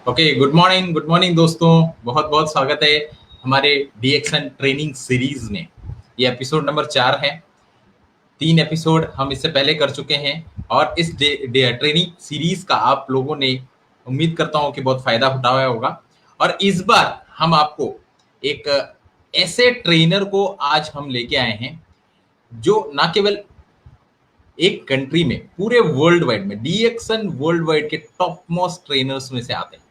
Okay, good morning दोस्तों। बहुत बहुत स्वागत है हमारे डीएक्सन ट्रेनिंग सीरीज में। ये एपिसोड नंबर 4 है। 3 एपिसोड हम इससे पहले कर चुके हैं और इस ट्रेनिंग सीरीज का आप लोगों ने उम्मीद करता हूं कि बहुत फायदा उठाया होगा। और इस बार हम आपको एक ऐसे ट्रेनर को आज हम लेके आए हैं जो ना केवल एक कंट्री में, पूरे वर्ल्ड वाइड में डीएक्सन वर्ल्ड वाइड के टॉप मोस्ट ट्रेनर्स में से आते हैं।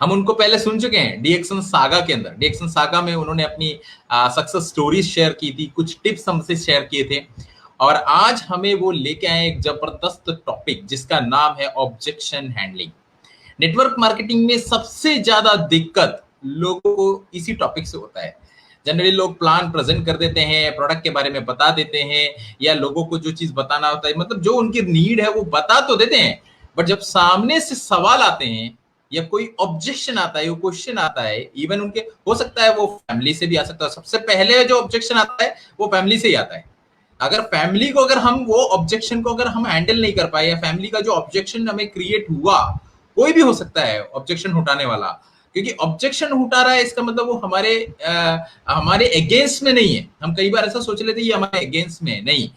हम उनको पहले सुन चुके हैं डीएक्सन सागा के अंदर। डीएक्सन सागा में उन्होंने अपनी सक्सेस स्टोरीज शेयर की थी, कुछ टिप्स हमसे शेयर किए थे और आज हमें वो लेके आए एक जबरदस्त टॉपिक जिसका नाम है ऑब्जेक्शन हैंडलिंग। नेटवर्क मार्केटिंग में सबसे ज्यादा दिक्कत लोगों को इसी टॉपिक से होता है। जनरली लोग प्लान प्रेजेंट कर देते हैं, प्रोडक्ट के बारे में बता देते हैं या लोगों को जो चीज बताना होता है, मतलब जो उनकी नीड है वो बता तो देते हैं, बट जब सामने से सवाल आते हैं या कोई ऑब्जेक्शन आता है, वो क्वेश्चन आता है, इवन उनके हो सकता है वो फैमिली से भी आ सकता है। सबसे पहले जो ऑब्जेक्शन आता है वो फैमिली से ही आता है। अगर फैमिली को अगर हम वो ऑब्जेक्शन को अगर हम हैंडल नहीं कर पाए या फैमिली का जो ऑब्जेक्शन हमें क्रिएट हुआ, कोई भी हो सकता है ऑब्जेक्शन उठाने वाला, क्योंकि ऑब्जेक्शन उठा रहा है इसका मतलब वो हमारे अगेंस्ट में नहीं है। हम कई बार ऐसा सोच लेते हैं ये हमारे अगेंस्ट में नहीं,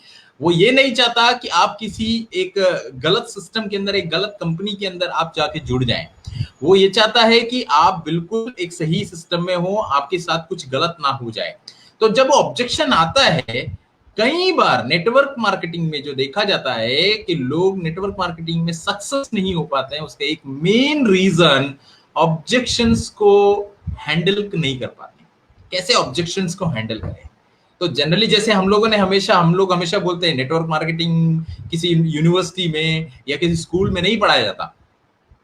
वो ये नहीं चाहता कि आप किसी एक गलत सिस्टम के अंदर, एक गलत कंपनी के अंदर आप जाके जुड़ जाएं। वो ये चाहता है कि आप बिल्कुल एक सही सिस्टम में हो, आपके साथ कुछ गलत ना हो जाए। तो जब ऑब्जेक्शन आता है, कई बार नेटवर्क मार्केटिंग में जो देखा जाता है कि लोग नेटवर्क मार्केटिंग में सक्सेस नहीं हो पाते हैं, उसका एक मेन रीजन ऑब्जेक्शंस को हैंडल नहीं कर पाते। कैसे ऑब्जेक्शंस को हैंडल करें? तो जनरली जैसे हम लोग हमेशा बोलते हैं नेटवर्क मार्केटिंग किसी यूनिवर्सिटी में या किसी स्कूल में नहीं पढ़ाया जाता,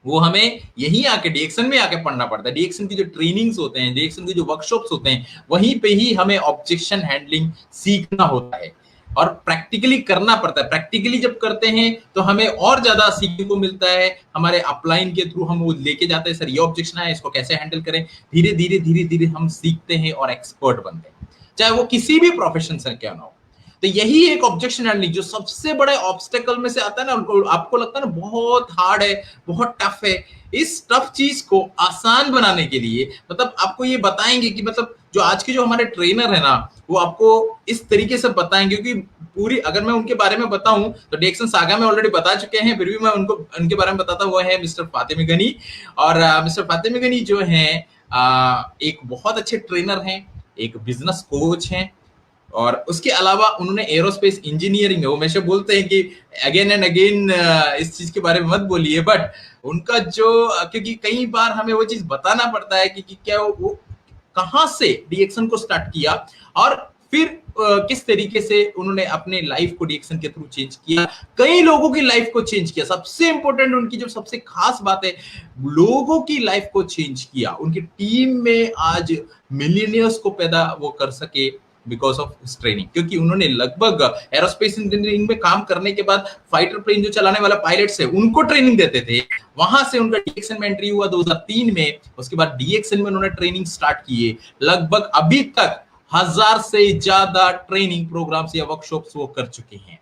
वो हमें यहीं आके डीएक्सन में आके पढ़ना पड़ता है। डीएक्सन की जो ट्रेनिंग्स होते हैं, डीएक्सन के जो वर्कशॉप्स होते हैं, वहीं पे ही हमें ऑब्जेक्शन हैंडलिंग सीखना होता है और प्रैक्टिकली करना पड़ता है। प्रैक्टिकली जब करते हैं तो हमें और ज्यादा सीखने को मिलता है। हमारे अपलाइन के थ्रू हम वो लेके जाते हैं, सर ये ऑब्जेक्शन है, इसको कैसे हैंडल करें। धीरे धीरे हम सीखते हैं और एक्सपर्ट बनते हैं, चाहे वो किसी भी प्रोफेशन से क्यों ना हो। तो यही एक ऑब्जेक्शन हैंडलिंग जो सबसे बड़े ऑब्स्टेकल में से आता है ना, आपको लगता है ना बहुत हार्ड है, बहुत टफ है। इस टफ चीज को आसान बनाने के लिए मतलब आपको ये बताएंगे कि मतलब जो आज के जो हमारे ट्रेनर है ना, वो आपको इस तरीके से बताएंगे। क्योंकि पूरी अगर मैं उनके बारे में बताऊं तो डीएक्सन सागा में ऑलरेडी बता चुके हैं, फिर भी मैं उनके बारे में बताता हूं। वो है मिस्टर फातिमी गनी। और मिस्टर फातिमी गनी जो है एक बहुत अच्छे ट्रेनर हैं, एक बिजनेस कोच हैं और उसके अलावा उन्होंने एरोस्पेस इंजीनियरिंग में, वो हमेशा बोलते हैं कि अगेन एंड अगेन इस चीज के बारे में मत बोलिए, बट उनका जो, क्योंकि कई बार हमें वो चीज बताना पड़ता है कि क्या वो कहां से डीएक्सन को स्टार्ट किया और फिर किस तरीके से उन्होंने अपने लाइफ को डीएक्सन के थ्रू चेंज किया, कई लोगों की लाइफ को चेंज किया। सबसे इंपॉर्टेंट उनकी जो सबसे खास बात है, लोगों की लाइफ को चेंज किया। उनकी टीम में आज मिलियनियर्स को पैदा वो कर सके बिकॉज ऑफ ट्रेनिंग। क्योंकि उन्होंने लगभग एरोस्पेस इंजीनियरिंग में काम करने के बाद फाइटर प्लेन जो चलाने वाला पायलट्स है उनको ट्रेनिंग देते थे। वहां से उनका डीएक्सन में एंट्री हुआ 2003 में। उसके बाद डीएक्सन में उन्होंने ट्रेनिंग स्टार्ट किए। लगभग अभी तक 1000 से ज्यादा ट्रेनिंग प्रोग्राम्स या वर्कशॉप्स वो कर चुके हैं।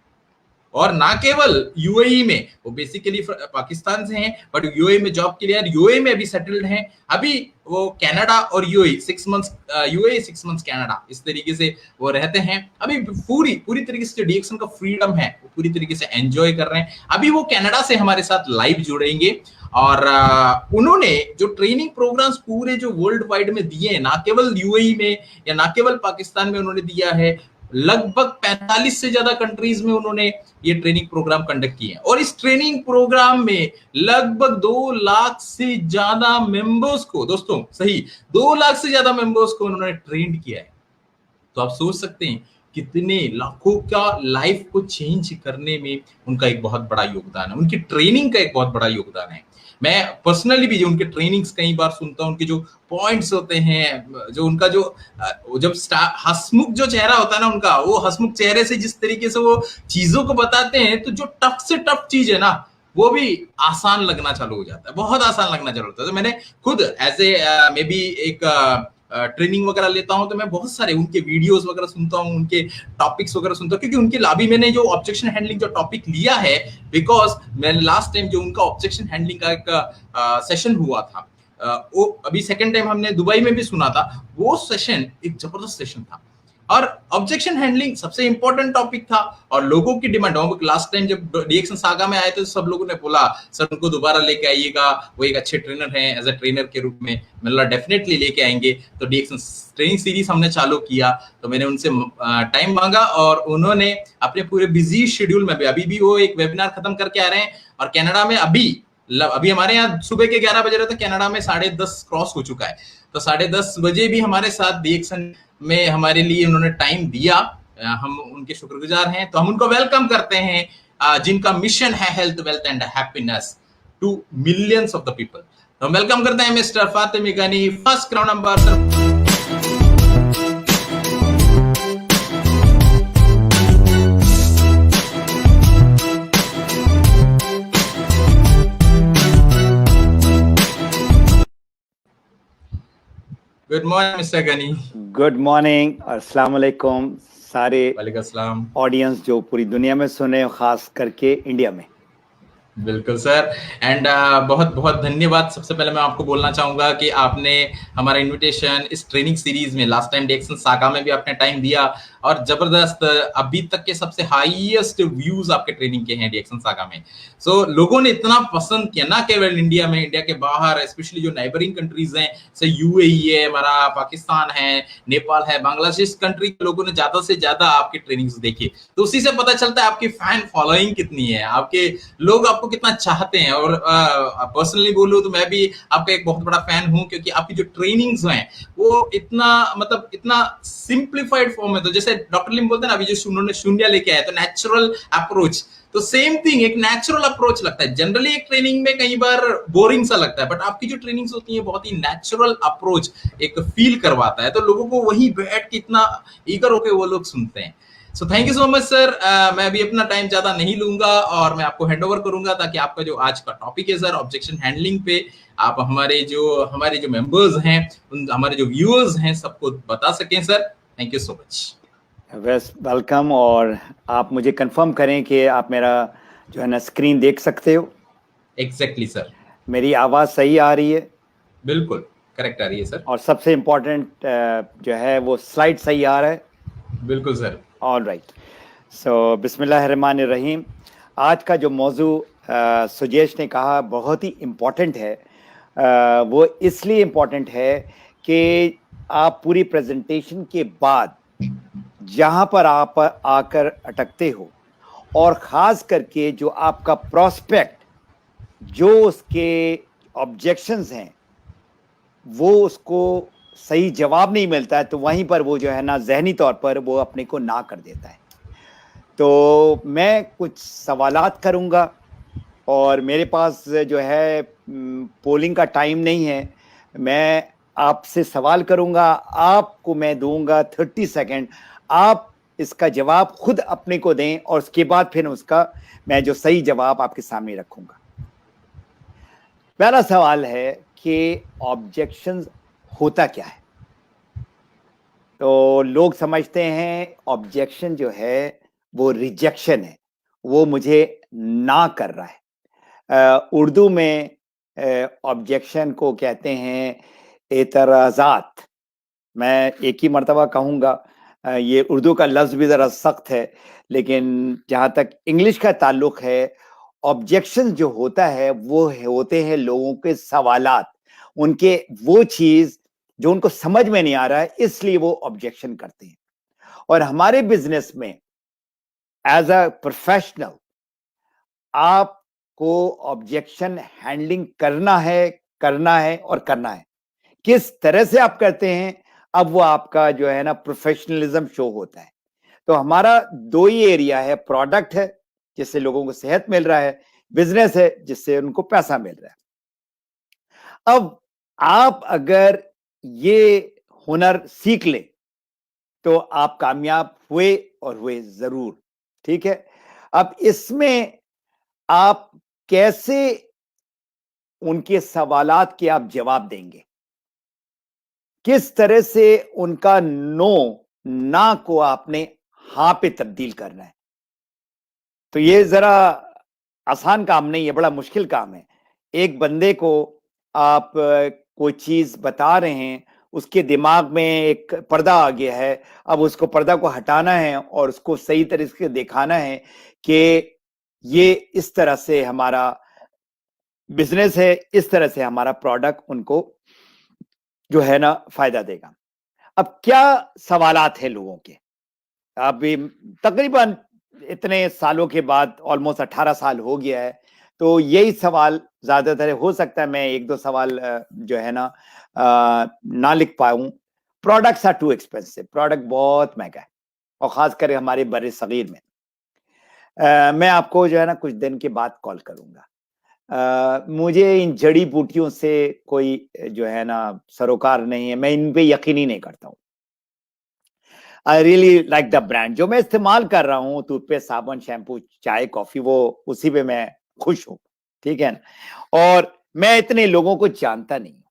और ना केवल यूएई में, वो बेसिकली पाकिस्तान से हैं बट यूएई में जॉब के लिए यूएई में अभी सेटल्ड हैं। अभी वो कनाडा और UAE 6 months UAE 6 months Canada, इस तरीके से वो रहते हैं। अभी पूरी पूरी तरीके से जो डीएक्सन का फ्रीडम है वो पूरी तरीके से एंजॉय कर रहे हैं। अभी वो कनाडा से हमारे साथ लाइव जुड़ेंगे और उन्होंने जो ट्रेनिंग प्रोग्राम्स पूरे जो वर्ल्ड वाइड में दिए हैं, ना केवल यूएई में या ना केवल पाकिस्तान में उन्होंने दिया है, लगभग 45 से ज्यादा कंट्रीज में उन्होंने ये ट्रेनिंग प्रोग्राम कंडक्ट किए हैं। और इस ट्रेनिंग प्रोग्राम में लगभग 2 लाख से ज्यादा मेंबर्स को, दोस्तों सही 2 लाख से ज्यादा मेंबर्स को उन्होंने ट्रेंड किया है। तो आप सोच सकते हैं कितने लाखों का लाइफ को चेंज करने में उनका एक बहुत बड़ा योगदान है, उनकी ट्रेनिंग का एक बहुत बड़ा योगदान है। मैं पर्सनली भी जो उनके ट्रेनिंग्स कई बार सुनता हूं, उनके जो पॉइंट्स होते हैं, जो उनका जो जब हंसमुख जो चेहरा होता है ना उनका, वो हंसमुख चेहरे से जिस तरीके से वो चीजों को बताते हैं, तो जो टफ से टफ चीज है ना वो भी आसान लगना चालू हो जाता है, बहुत आसान लगना चालू होता है। तो मैंने खुद एज ए मे बी एक ट्रेनिंग वगैरह लेता हूं तो मैं बहुत सारे उनके वीडियोस वगैरह सुनता हूं, उनके टॉपिक्स वगैरह सुनता हूं, क्योंकि उनके लाभी मैंने जो ऑब्जेक्शन हैंडलिंग जो टॉपिक लिया है, बिकॉज मैंने लास्ट टाइम जो उनका ऑब्जेक्शन हैंडलिंग का एक सेशन हुआ था, वो अभी सेकंड टाइम हमने दुबई में भी सुना था, वो सेशन एक जबरदस्त सेशन था। और ऑब्जेक्शन हैंडलिंग सबसे इंपॉर्टेंट टॉपिक था और लोगों की डिमांड, लास्ट टाइम जब डीएक्सन सागा में आए थे तो सब लोगों ने बोला सर उनको दोबारा लेके आइएगा, वो एक अच्छे ट्रेनर हैं, एज ए ट्रेनर के रूप में मतलब डेफिनेटली लेके आएंगे। तो डीएक्सन ट्रेनिंग सीरीज हमने चालू किया, तो मैंने उनसे टाइम मांगा और उन्होंने अपने पूरे बिजी शेड्यूल में भी, अभी भी वो एक वेबिनार खत्म करके आ रहे हैं और कनाडा में अभी हमारे यहाँ सुबह के 11 बजे रहे थे, कनाडा में 10:30 क्रॉस हो चुका है, तो 10:30 बजे भी हमारे साथ डीएक्सन में हमारे लिए उन्होंने टाइम दिया, हम उनके शुक्रगुजार हैं। तो हम उनको वेलकम करते हैं, जिनका मिशन है health wealth and happiness to millions of the people. तो हम वेलकम करते हैं mister Fatimi Gani, first crown ambassador. Good morning mister Gani. Good morning, अस्सलाम वालेकुम सारे वालेकुम ऑडियंस जो पूरी दुनिया में सुने, खास करके इंडिया में। बिल्कुल सर, एंड बहुत बहुत धन्यवाद। सबसे पहले मैं आपको बोलना चाहूंगा कि आपने हमारा इनविटेशन इस ट्रेनिंग सीरीज में, लास्ट टाइम डीएक्सन सागा में भी आपने टाइम दिया और जबरदस्त, अभी तक के सबसे हाईएस्ट व्यूज आपके ट्रेनिंग के हैं डीएक्सन सागा में। सो लोगों ने इतना पसंद किया, ना केवल इंडिया में, इंडिया के बाहर, स्पेशली जो नाइबरिंग कंट्रीज हैं, जैसे यूएई है हमारा, पाकिस्तान है, नेपाल है, बांग्लादेश कंट्री के लोगों ने ज्यादा से ज्यादा आपके ट्रेनिंग्स देखी। तो उसी से पता चलता है आपकी फैन फॉलोइंग कितनी है, आपके लोग आपको कितना चाहते हैं। और पर्सनली बोलूं तो मैं भी आपका एक बहुत बड़ा फैन हूं, क्योंकि आपकी जो ट्रेनिंग्स हैं वो इतना मतलब इतना सिंप्लीफाइड फॉर्म में, तो जैसे डॉक्टर लिम बोलते हैं ना, अभी जो उन्होंने शून्य लेके आए तो नेचुरल अप्रोच, तो सेम थिंग एक नेचुरल अप्रोच लगता है। जनरली एक ट्रेनिंग में कई बार बोरिंग सा लगता है, बट आपकी जो ट्रेनिंग्स होती है बहुत ही नेचुरल अप्रोच एक फील करवाता है, तो लोगों को वही बैठ के इतना ईगर होके वो लोग सुनते हैं। So thank you so much sir. मैं अभी अपना टाइम ज्यादा नहीं लूंगा और मैं आपको हैंड ओवर करूंगा, ताकि आपका जो आज का टॉपिक है सर ऑब्जेक्शन हैंडलिंग पे, आप हमारे जो मेंबर्स हैं, हमारे जो व्यूअर्स हैं, सबको बता सकें sir. Thank you so much. Welcome. और आप मुझे कंफर्म करें कि आप मेरा जो है ना स्क्रीन देख सकते हो? Exactly sir. मेरी आवाज़ सही आ रही है? बिल्कुल करेक्ट आ रही है सर। और सबसे इम्पोर्टेंट जो है वो स्लाइड सही आ रहा है? बिल्कुल सर। All right. सो बिस्मिल्लाहिर्रहमानिर्रहीम। आज का जो मौजू सुजेश ने कहा बहुत ही इम्पोर्टेंट है। वो इसलिए इम्पोर्टेंट है कि आप पूरी प्रेजेंटेशन के बाद जहाँ पर आप आकर अटकते हो, और ख़ास करके जो आपका प्रोस्पेक्ट, जो उसके ऑब्जेक्शंस हैं, वो उसको सही जवाब नहीं मिलता है, तो वहीं पर वो जो है ना जहनी तौर पर वो अपने को ना कर देता है। तो मैं कुछ सवालात करूँगा और मेरे पास जो है पोलिंग का टाइम नहीं है। मैं आपसे सवाल करूँगा, आपको मैं दूंगा 30 सेकंड, आप इसका जवाब खुद अपने को दें और उसके बाद फिर उसका मैं जो सही जवाब आपके सामने रखूँगा। पहला सवाल है कि ऑब्जेक्शंस होता क्या है? तो लोग समझते हैं ऑब्जेक्शन जो है वो रिजेक्शन है, वो मुझे ना कर रहा है। उर्दू में ऑब्जेक्शन को कहते हैं एतराज़ात। मैं एक ही मर्तबा कहूँगा, ये उर्दू का लफ्ज़ भी ज़रा सख्त है, लेकिन जहाँ तक इंग्लिश का ताल्लुक है, ऑब्जेक्शन जो होता है वो होते हैं लोगों के सवालात, उनके वो चीज़ जो उनको समझ में नहीं आ रहा है, इसलिए वो ऑब्जेक्शन करते हैं। और हमारे बिजनेस में एज अ प्रोफेशनल आपको ऑब्जेक्शन हैंडलिंग करना है और करना है। किस तरह से आप करते हैं, अब वो आपका जो है ना प्रोफेशनलिज्म शो होता है। तो हमारा दो ही एरिया है, प्रोडक्ट है जिससे लोगों को सेहत मिल रहा है, बिजनेस है जिससे उनको पैसा मिल रहा है। अब आप अगर ये हुनर सीख लें तो आप कामयाब हुए और हुए जरूर। ठीक है, अब इसमें आप कैसे उनके सवालात के आप जवाब देंगे, किस तरह से उनका ना को आपने हाँ पे तब्दील करना है। तो ये जरा आसान काम नहीं है, बड़ा मुश्किल काम है। एक बंदे को आप कोई चीज बता रहे हैं, उसके दिमाग में एक पर्दा आ गया है, अब उसको पर्दा को हटाना है और उसको सही तरीके से दिखाना है कि ये इस तरह से हमारा बिजनेस है, इस तरह से हमारा प्रोडक्ट उनको जो है ना फायदा देगा। अब क्या सवालात हैं लोगों के, अभी तकरीबन इतने सालों के बाद ऑलमोस्ट 18 साल हो गया है, तो यही सवाल ज्यादातर है। हो सकता है मैं एक दो सवाल जो है ना ना लिख पाऊं। Products are too expensive, product बहुत महंगा है और खासकर हमारे बड़े सगीर में। मैं आपको जो है ना कुछ दिन के बाद कॉल करूंगा। मुझे इन जड़ी बूटियों से कोई जो है ना सरोकार नहीं है, मैं इन पे यकीन ही नहीं करता हूँ। I really like the brand जो मैं इस्तेमाल कर रहा हूँ, टूथपेस्ट, साबुन, शैम्पू, चाय, कॉफी, वो उसी पे मैं खुश हूँ। ठीक है ना, और मैं इतने लोगों को जानता नहीं हूँ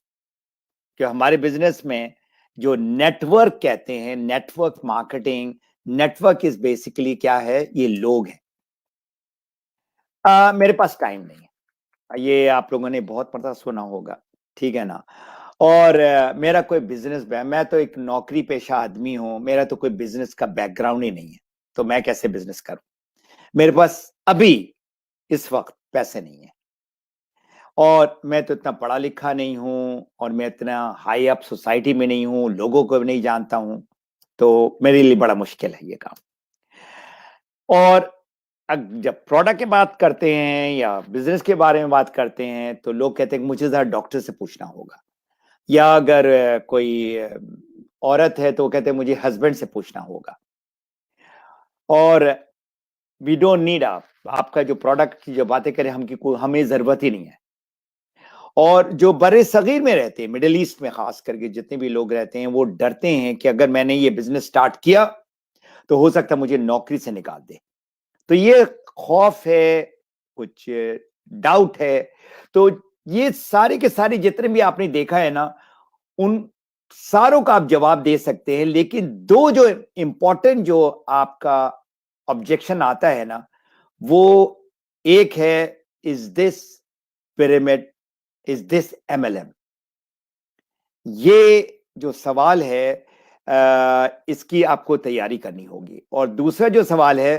कि हमारे बिजनेस में जो नेटवर्क कहते हैं, network marketing, network is basically क्या है, ये लोग हैं। मेरे पास टाइम नहीं है, ये आप लोगों ने बहुत पता सुना होगा। ठीक है ना, और मेरा कोई बिजनेस, मैं तो एक नौकरी पेशा आदमी हूं, मेरा तो कोई बिजनेस का बैकग्राउंड ही नहीं है, तो मैं कैसे बिजनेस करूं। मेरे पास अभी इस वक्त पैसे नहीं है, और मैं तो इतना पढ़ा लिखा नहीं हूं, और मैं इतना हाई अप सोसाइटी में नहीं हूं, लोगों को भी नहीं जानता हूं, तो मेरे लिए बड़ा मुश्किल है ये काम। और जब प्रोडक्ट की बात करते हैं या बिजनेस के बारे में बात करते हैं, तो लोग कहते हैं कि मुझे जरा डॉक्टर से पूछना होगा, या अगर कोई औरत है तो कहते हैं मुझे हस्बैंड से पूछना होगा। और वी डोंट नीड आपका जो प्रोडक्ट की जो बातें करें, हमें जरूरत ही नहीं है। और जो बड़े सगीर में रहते हैं, मिडिल ईस्ट में खास करके जितने भी लोग रहते हैं, वो डरते हैं कि अगर मैंने ये बिजनेस स्टार्ट किया तो हो सकता है मुझे नौकरी से निकाल दे। तो ये खौफ है, कुछ डाउट है। तो ये सारे के सारे जितने भी आपने देखा है ना, उन सारों का आप जवाब दे सकते हैं, लेकिन दो जो इंपॉर्टेंट जो आपका ऑब्जेक्शन आता है ना, वो एक है, is this pyramid, is this MLM. ये जो सवाल है, इसकी आपको तैयारी करनी होगी। और दूसरा जो सवाल है,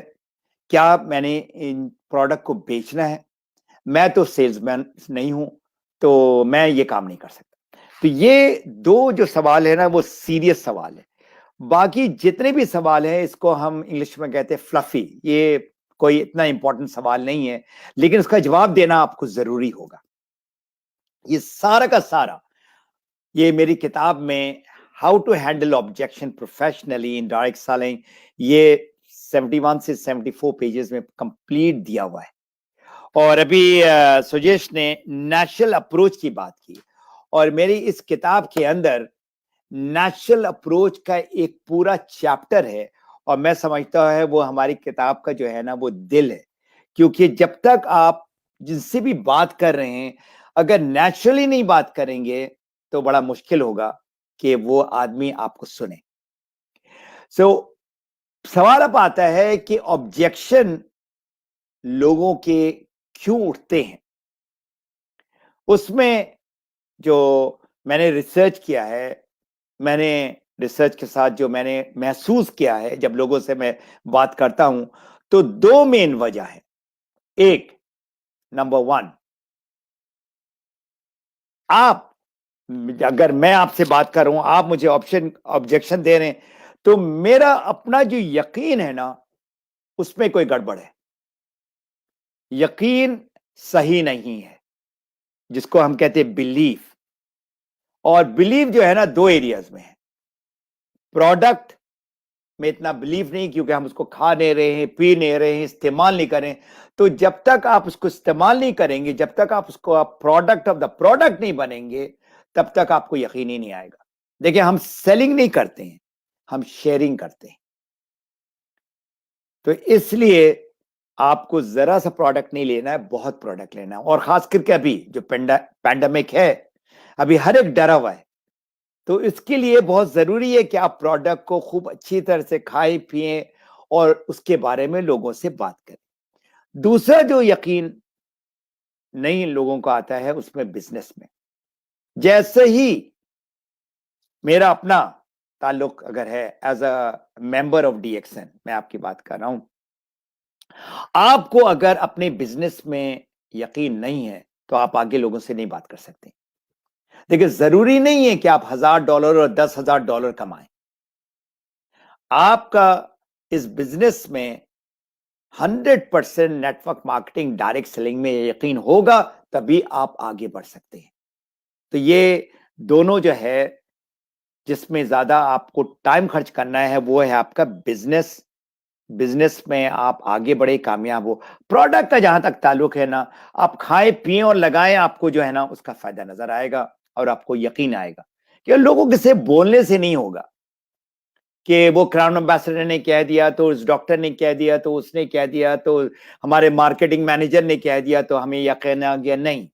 क्या मैंने इन प्रोडक्ट को बेचना है, मैं तो सेल्समैन नहीं हूं, तो मैं ये काम नहीं कर सकता। तो ये दो जो सवाल है ना, वो सीरियस सवाल है। बाकी जितने भी सवाल हैं, इसको हम इंग्लिश में कहते हैं फ्लफी, ये कोई इतना इंपॉर्टेंट सवाल नहीं है, लेकिन उसका जवाब देना आपको जरूरी होगा। ये सारा का सारा ये मेरी किताब में how to handle objection professionally in direct selling, ये 71 से 74 पेजेस में कंप्लीट दिया हुआ है। और अभी सुजेश ने नेचुरल अप्रोच की बात की, और मेरी इस किताब के अंदर नेचुरल अप्रोच का एक पूरा चैप्टर है, और मैं समझता है वो हमारी किताब का जो है ना वो दिल है। क्योंकि जब तक आप जिनसे भी बात कर रहे हैं, अगर नेचुरली नहीं बात करेंगे, तो बड़ा मुश्किल होगा कि वो आदमी आपको सुने। सो सवाल अब आता है कि ऑब्जेक्शन लोगों के क्यों उठते हैं, उसमें जो मैंने रिसर्च किया है, मैंने रिसर्च के साथ जो मैंने महसूस किया है, जब लोगों से मैं बात करता हूं, तो दो मेन वजह है। एक, नंबर वन, आप, अगर मैं आपसे बात कर रहा हूं, आप मुझे ऑब्जेक्शन दे रहे हैं, तो मेरा अपना जो यकीन है ना, उसमें कोई गड़बड़ है। यकीन सही नहीं है, जिसको हम कहते हैं बिलीफ। और बिलीव जो है ना, दो एरियाज में है। प्रोडक्ट में इतना बिलीव नहीं, क्योंकि हम उसको खा नहीं रहे हैं, पी नहीं रहे हैं, इस्तेमाल नहीं करें। तो जब तक आप उसको इस्तेमाल नहीं करेंगे, जब तक आप उसको आप प्रोडक्ट ऑफ द प्रोडक्ट नहीं बनेंगे, तब तक आपको यकीन ही नहीं आएगा। देखिए, हम सेलिंग नहीं करते हैं, हम शेयरिंग करते हैं। तो इसलिए आपको जरा सा प्रोडक्ट नहीं लेना है, बहुत प्रोडक्ट लेना है। और खास करके अभी जो पैंडेमिक है, अभी हर एक डरा हुआ है। तो इसके लिए बहुत जरूरी है कि आप प्रोडक्ट को खूब अच्छी तरह से खाएं पिएं और उसके बारे में लोगों से बात करें। दूसरा जो यकीन नहीं लोगों को आता है, उसमें बिजनेस में। जैसे ही मेरा अपना ताल्लुक अगर है as a member of DXN, मैं आपकी बात कर रहा हूं, आपको अगर अपने बिजनेस में यकीन नहीं है, तो आप आगे लोगों से नहीं बात कर सकते। देखिए, जरूरी नहीं है कि आप $1000 और $10,000 कमाएं। आपका इस बिजनेस में 100% नेटवर्क मार्केटिंग, डायरेक्ट सेलिंग में यकीन होगा, तभी आप आगे बढ़ सकते हैं। तो ये दोनों जो है, जिसमें ज्यादा आपको टाइम खर्च करना है, वो है आपका बिजनेस। बिजनेस में आप आगे बढ़े, कामयाब हो। प्रोडक्ट का जहां तक ताल्लुक है ना, आप खाएं पिएं और लगाएं, आपको जो है ना उसका फायदा नजर आएगा और आपको यकीन आएगा। कि लोगों के से बोलने से नहीं होगा कि वो क्राउन एम्बेसडर ने कह दिया, तो उस डॉक्टर ने कह दिया, तो उसने कह दिया, तो हमारे मार्केटिंग मैनेजर ने कह दिया, तो हमें यकीन आ गया। नहीं,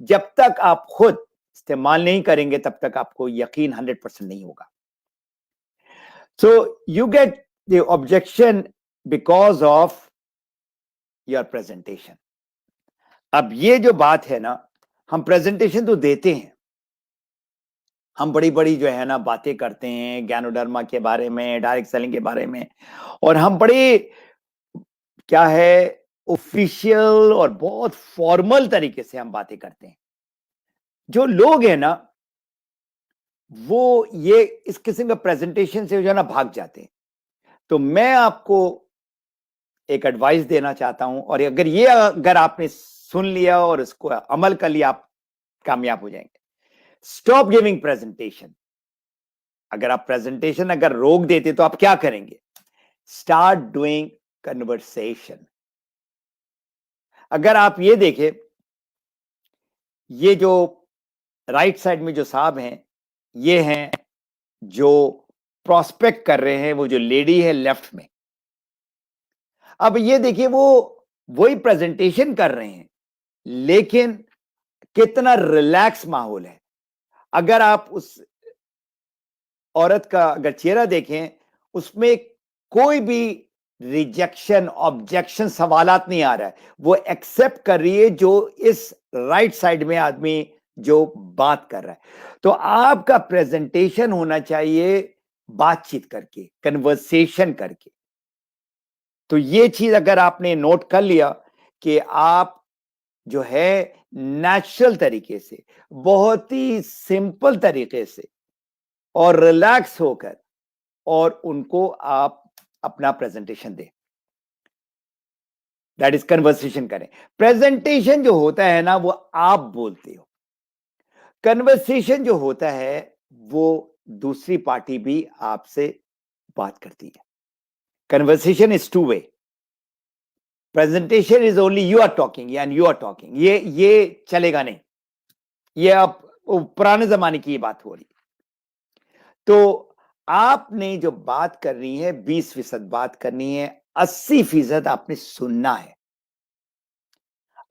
जब तक आप खुद इस्तेमाल नहीं करेंगे, तब तक आपको यकीन 100% नहीं होगा। So you get the objection because of your presentation. अब ये जो बात है ना, हम प्रेजेंटेशन तो देते हैं, हम बड़ी बड़ी जो है ना बातें करते हैं ज्ञानोडर्मा के बारे में, डायरेक्ट सेलिंग के बारे में, और हम बड़े क्या है ऑफिशियल और बहुत फॉर्मल तरीके से हम बातें करते हैं। जो लोग हैं ना, वो ये इस किस्म का प्रेजेंटेशन से जो है ना भाग जाते हैं। तो मैं आपको एक एडवाइस देना चाहता हूं, और अगर आपने सुन लिया और इसको अमल कर लिया, आप कामयाब हो जाएंगे। Stop giving presentation. अगर आप प्रेजेंटेशन अगर रोक देते, तो आप क्या करेंगे? Start doing conversation. अगर आप ये देखें, ये जो राइट साइड में जो साहब हैं, ये हैं जो प्रोस्पेक्ट कर रहे हैं, वो जो लेडी है लेफ्ट में। अब ये देखिए, वो वही प्रेजेंटेशन कर रहे हैं, लेकिन कितना रिलैक्स माहौल है। अगर आप उस औरत का अगर चेहरा देखें, उसमें कोई भी रिजेक्शन, ऑब्जेक्शन, सवालात नहीं आ रहा है। वो एक्सेप्ट कर रही है जो इस राइट साइड में आदमी जो बात कर रहा है। तो आपका प्रेजेंटेशन होना चाहिए बातचीत करके, कन्वर्सेशन करके। तो ये चीज अगर आपने नोट कर लिया कि आप जो है नेचुरल तरीके से, बहुत ही सिंपल तरीके से और रिलैक्स होकर और उनको आप अपना प्रेजेंटेशन दें, दैट इज कन्वर्सेशन करें। प्रेजेंटेशन जो होता है ना, वो आप बोलते हो। कन्वर्सेशन जो होता है, वो दूसरी पार्टी भी आपसे बात करती है। Conversation is two way, presentation is only you are talking and you are talking. ये चलेगा नहीं। ये अब पुराने जमाने की बात हो रही। तो आपने जो बात करनी है, 20% बात करनी है, 80% आपने सुनना है।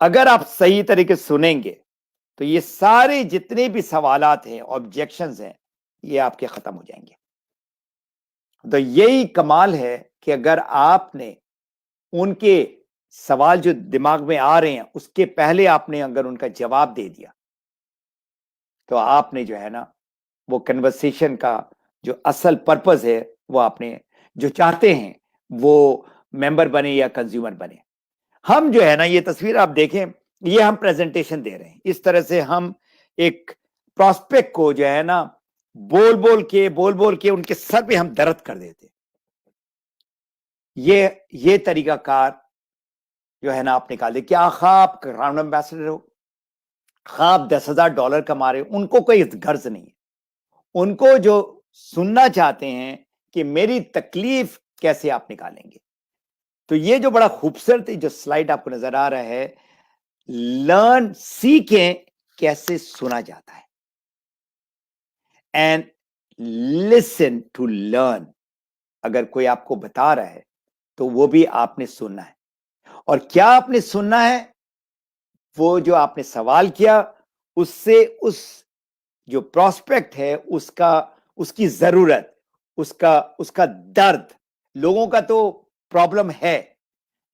अगर आप सही तरीके से सुनेंगे, तो ये सारे जितने भी सवालात हैं, ऑब्जेक्शंस हैं, ये आपके खत्म हो जाएंगे। तो यही कमाल है कि अगर आपने उनके सवाल जो दिमाग में आ रहे हैं उसके पहले आपने अगर उनका जवाब दे दिया तो आपने जो है ना वो कन्वर्सेशन का जो असल पर्पस है वो आपने जो चाहते हैं वो मेंबर बने या कंज्यूमर बने। हम जो है ना ये तस्वीर आप देखें, ये हम प्रेजेंटेशन दे रहे हैं, इस तरह से हम एक प्रोस्पेक्ट को जो है ना बोल बोल के उनके सर पे हम दर्द कर देते। ये तरीकाकार जो है ना आप निकाले। क्या आप ब्रांड एम्बेसडर हो, आप $10,000 कमा रहे हो, उनको कोई गर्ज नहीं है। उनको जो सुनना चाहते हैं कि मेरी तकलीफ कैसे आप निकालेंगे। तो ये जो बड़ा खूबसूरत जो स्लाइड आपको नजर आ रहा है, लर्न, सीखें कैसे सुना जाता है, एंड लिसन टू लर्न। अगर कोई आपको बता रहा है तो वो भी आपने सुनना है। और क्या आपने सुनना है, वो जो आपने सवाल किया उससे उस जो प्रोस्पेक्ट है उसका, उसकी जरूरत, उसका उसका दर्द। लोगों का तो प्रॉब्लम है,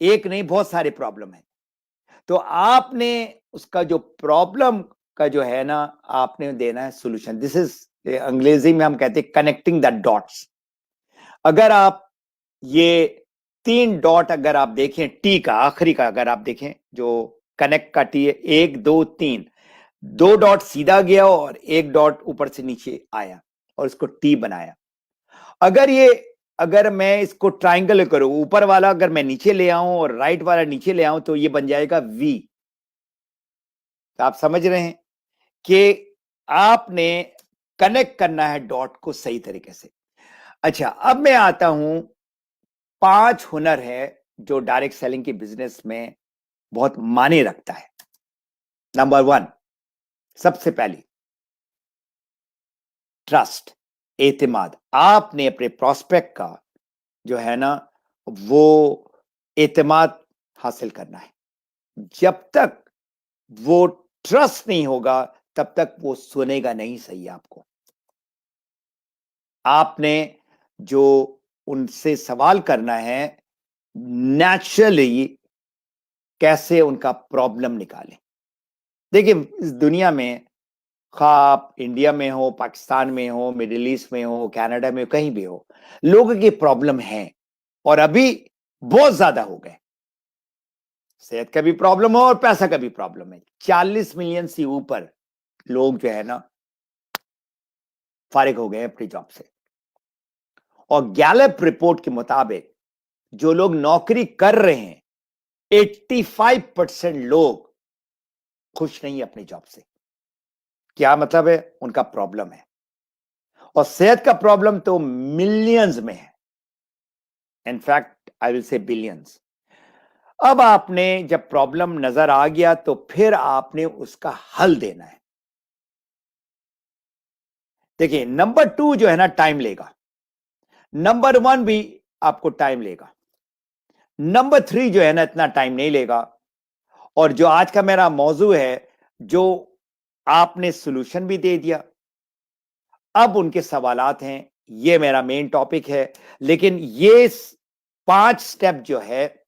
एक नहीं बहुत सारे प्रॉब्लम है। तो आपने उसका जो प्रॉब्लम का जो है ना आपने देना है सोल्यूशन। दिस इज, अंग्रेजी में हम कहते हैं कनेक्टिंग द डॉट्स। अगर आप ये 3 डॉट अगर आप देखें, टी का आखिरी का अगर आप देखें जो कनेक्ट का टी है, 1 2 3, 2 डॉट सीधा गया और 1 डॉट ऊपर से नीचे आया और इसको टी बनाया। अगर मैं इसको ट्राइंगल करूं, ऊपर वाला अगर मैं नीचे ले आऊं और राइट वाला नीचे ले आऊं तो ये बन जाएगा वी। तो आप समझ रहे हैं कि आपने कनेक्ट करना है डॉट को सही तरीके से। अच्छा, अब मैं आता हूं 5 हुनर है जो डायरेक्ट सेलिंग के बिजनेस में बहुत मायने रखता है। नंबर 1, सबसे पहली, ट्रस्ट, एतमाद। आपने अपने प्रोस्पेक्ट का जो है ना वो एतमाद हासिल करना है। जब तक वो ट्रस्ट नहीं होगा तब तक वो सुनेगा नहीं सही आपको। आपने जो उनसे सवाल करना है, नेचुरली कैसे उनका प्रॉब्लम निकालें। देखिए, इस दुनिया में, खा आप इंडिया में हो, पाकिस्तान में हो, मिडिल ईस्ट में हो, कनाडा में हो, कहीं भी हो, लोगों की प्रॉब्लम है और अभी बहुत ज्यादा हो गए। सेहत का भी प्रॉब्लम हो और पैसा का भी प्रॉब्लम है। 40 मिलियन से ऊपर लोग जो है ना फारिग हो गए अपनी जॉब से। और गैलप रिपोर्ट के मुताबिक जो लोग नौकरी कर रहे हैं, 85% लोग खुश नहीं है अपनी जॉब से। क्या मतलब है? उनका प्रॉब्लम है। और सेहत का प्रॉब्लम तो मिलियंस में है, in fact I will say billions. अब आपने जब प्रॉब्लम नजर आ गया तो फिर आपने उसका हल देना है। देखिए, नंबर 2 जो है ना टाइम लेगा, नंबर 1 भी आपको टाइम लेगा, नंबर 3 जो है ना इतना टाइम नहीं लेगा। और जो आज का मेरा मौजू है, जो आपने सॉल्यूशन भी दे दिया, अब उनके सवालात हैं, ये मेरा मेन टॉपिक है। लेकिन ये 5 स्टेप जो है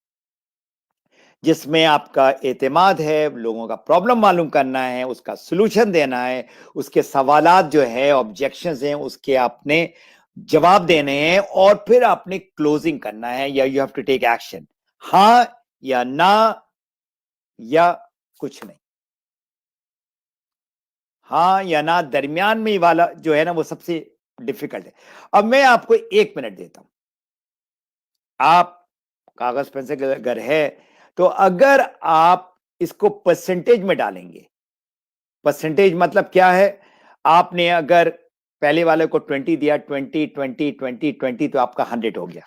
जिसमें आपका एतमाद है, लोगों का प्रॉब्लम मालूम करना है, उसका सॉल्यूशन देना है, उसके सवालात जो है, ऑब्जेक्शंस हैं, उसके आपने जवाब देने हैं और फिर आपने क्लोजिंग करना है, या you have to take action, हां या ना या कुछ नहीं। हाँ या ना दरमियान में वाला जो है ना वो सबसे डिफिकल्ट है। अब मैं आपको 1 मिनट देता हूं, आप कागज पेन से अगर है तो अगर आप इसको परसेंटेज में डालेंगे, परसेंटेज मतलब क्या है, आपने अगर पहले वाले को 20 दिया, 20 20 20 20 तो आपका 100 हो गया।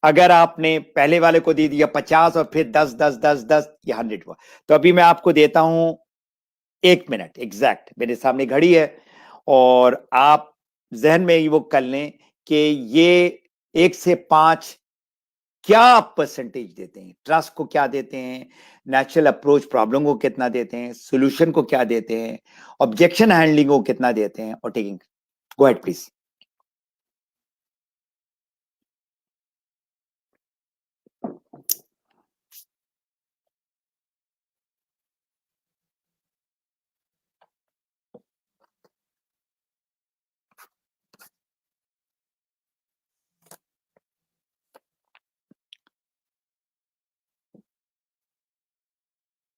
अगर आपने पहले वाले को दे दिया 50 और फिर 10 10 10 10, ये 100 हुआ। तो अभी मैं आपको देता हूं 1 मिनट एग्जैक्ट, मेरे सामने घड़ी है और आप जहन में वो कर लें कि ये 1 से 5 क्या आप परसेंटेज देते हैं, ट्रस्ट को क्या देते हैं, नेचुरल अप्रोच प्रॉब्लम को कितना देते हैं, सॉल्यूशन को क्या देते हैं, ऑब्जेक्शन हैंडलिंग को कितना देते हैं, और टेकिंग। Go ahead please.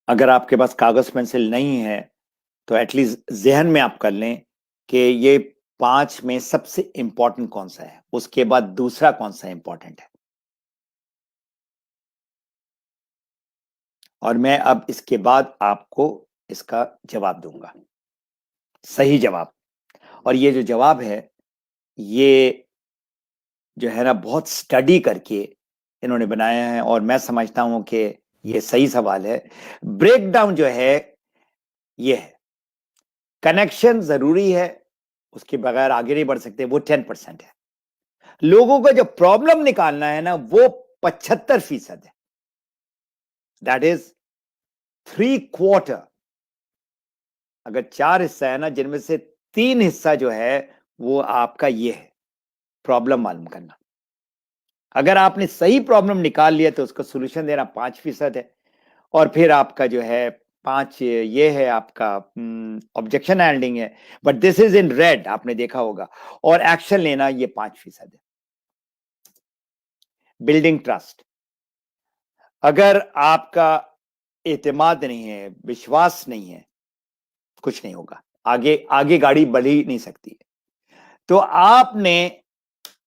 अगर आपके पास कागज पेंसिल नहीं है तो एटलीस्ट जहन में आप कर लें कि ये 5 में सबसे इंपॉर्टेंट कौन सा है, उसके बाद दूसरा कौन सा इंपॉर्टेंट है। और मैं अब इसके बाद आपको इसका जवाब दूंगा, सही जवाब। और ये जो जवाब है ये जो है ना बहुत स्टडी करके इन्होंने बनाया है, और मैं समझता हूं कि ये सही सवाल है। ब्रेकडाउन जो है ये है, कनेक्शन जरूरी है, उसके बगैर आगे नहीं बढ़ सकते, वो 10% है। लोगों का जो प्रॉब्लम निकालना है ना वो 75% है, दैट इज 3/4। अगर 4 हिस्सा है ना, जिनमें से 3 हिस्सा जो है वो आपका ये है, प्रॉब्लम मालूम करना। अगर आपने सही प्रॉब्लम निकाल लिया तो उसका सोल्यूशन देना 5% है, और फिर आपका जो है 5 ये है आपका ऑब्जेक्शन हैंडलिंग है, but this is in red, आपने देखा होगा। और एक्शन लेना ये 5% है। बिल्डिंग ट्रस्ट, अगर आपका एतमाद नहीं है, विश्वास नहीं है, कुछ नहीं होगा, आगे आगे गाड़ी बढ़ ही नहीं सकती। तो आपने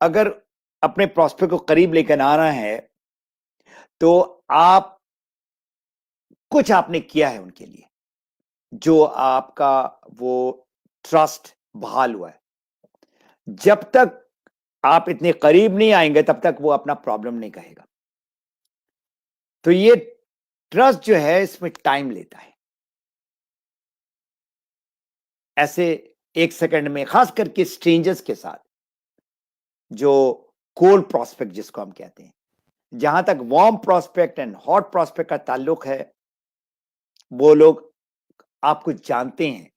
अगर अपने प्रॉस्पेक्ट को करीब लेकर आना है तो आप कुछ आपने किया है उनके लिए, जो आपका वो ट्रस्ट बहाल हुआ है। जब तक आप इतने करीब नहीं आएंगे तब तक वो अपना प्रॉब्लम नहीं कहेगा। तो ये ट्रस्ट जो है इसमें टाइम लेता है। ऐसे 1 सेकंड में, खास करके स्ट्रेंजर्स के साथ, जो कोल्ड प्रोस्पेक्ट जिसको हम कहते हैं, जहां तक warm prospect and hot prospect का ताल्लुक है, वो लोग आपको जानते हैं।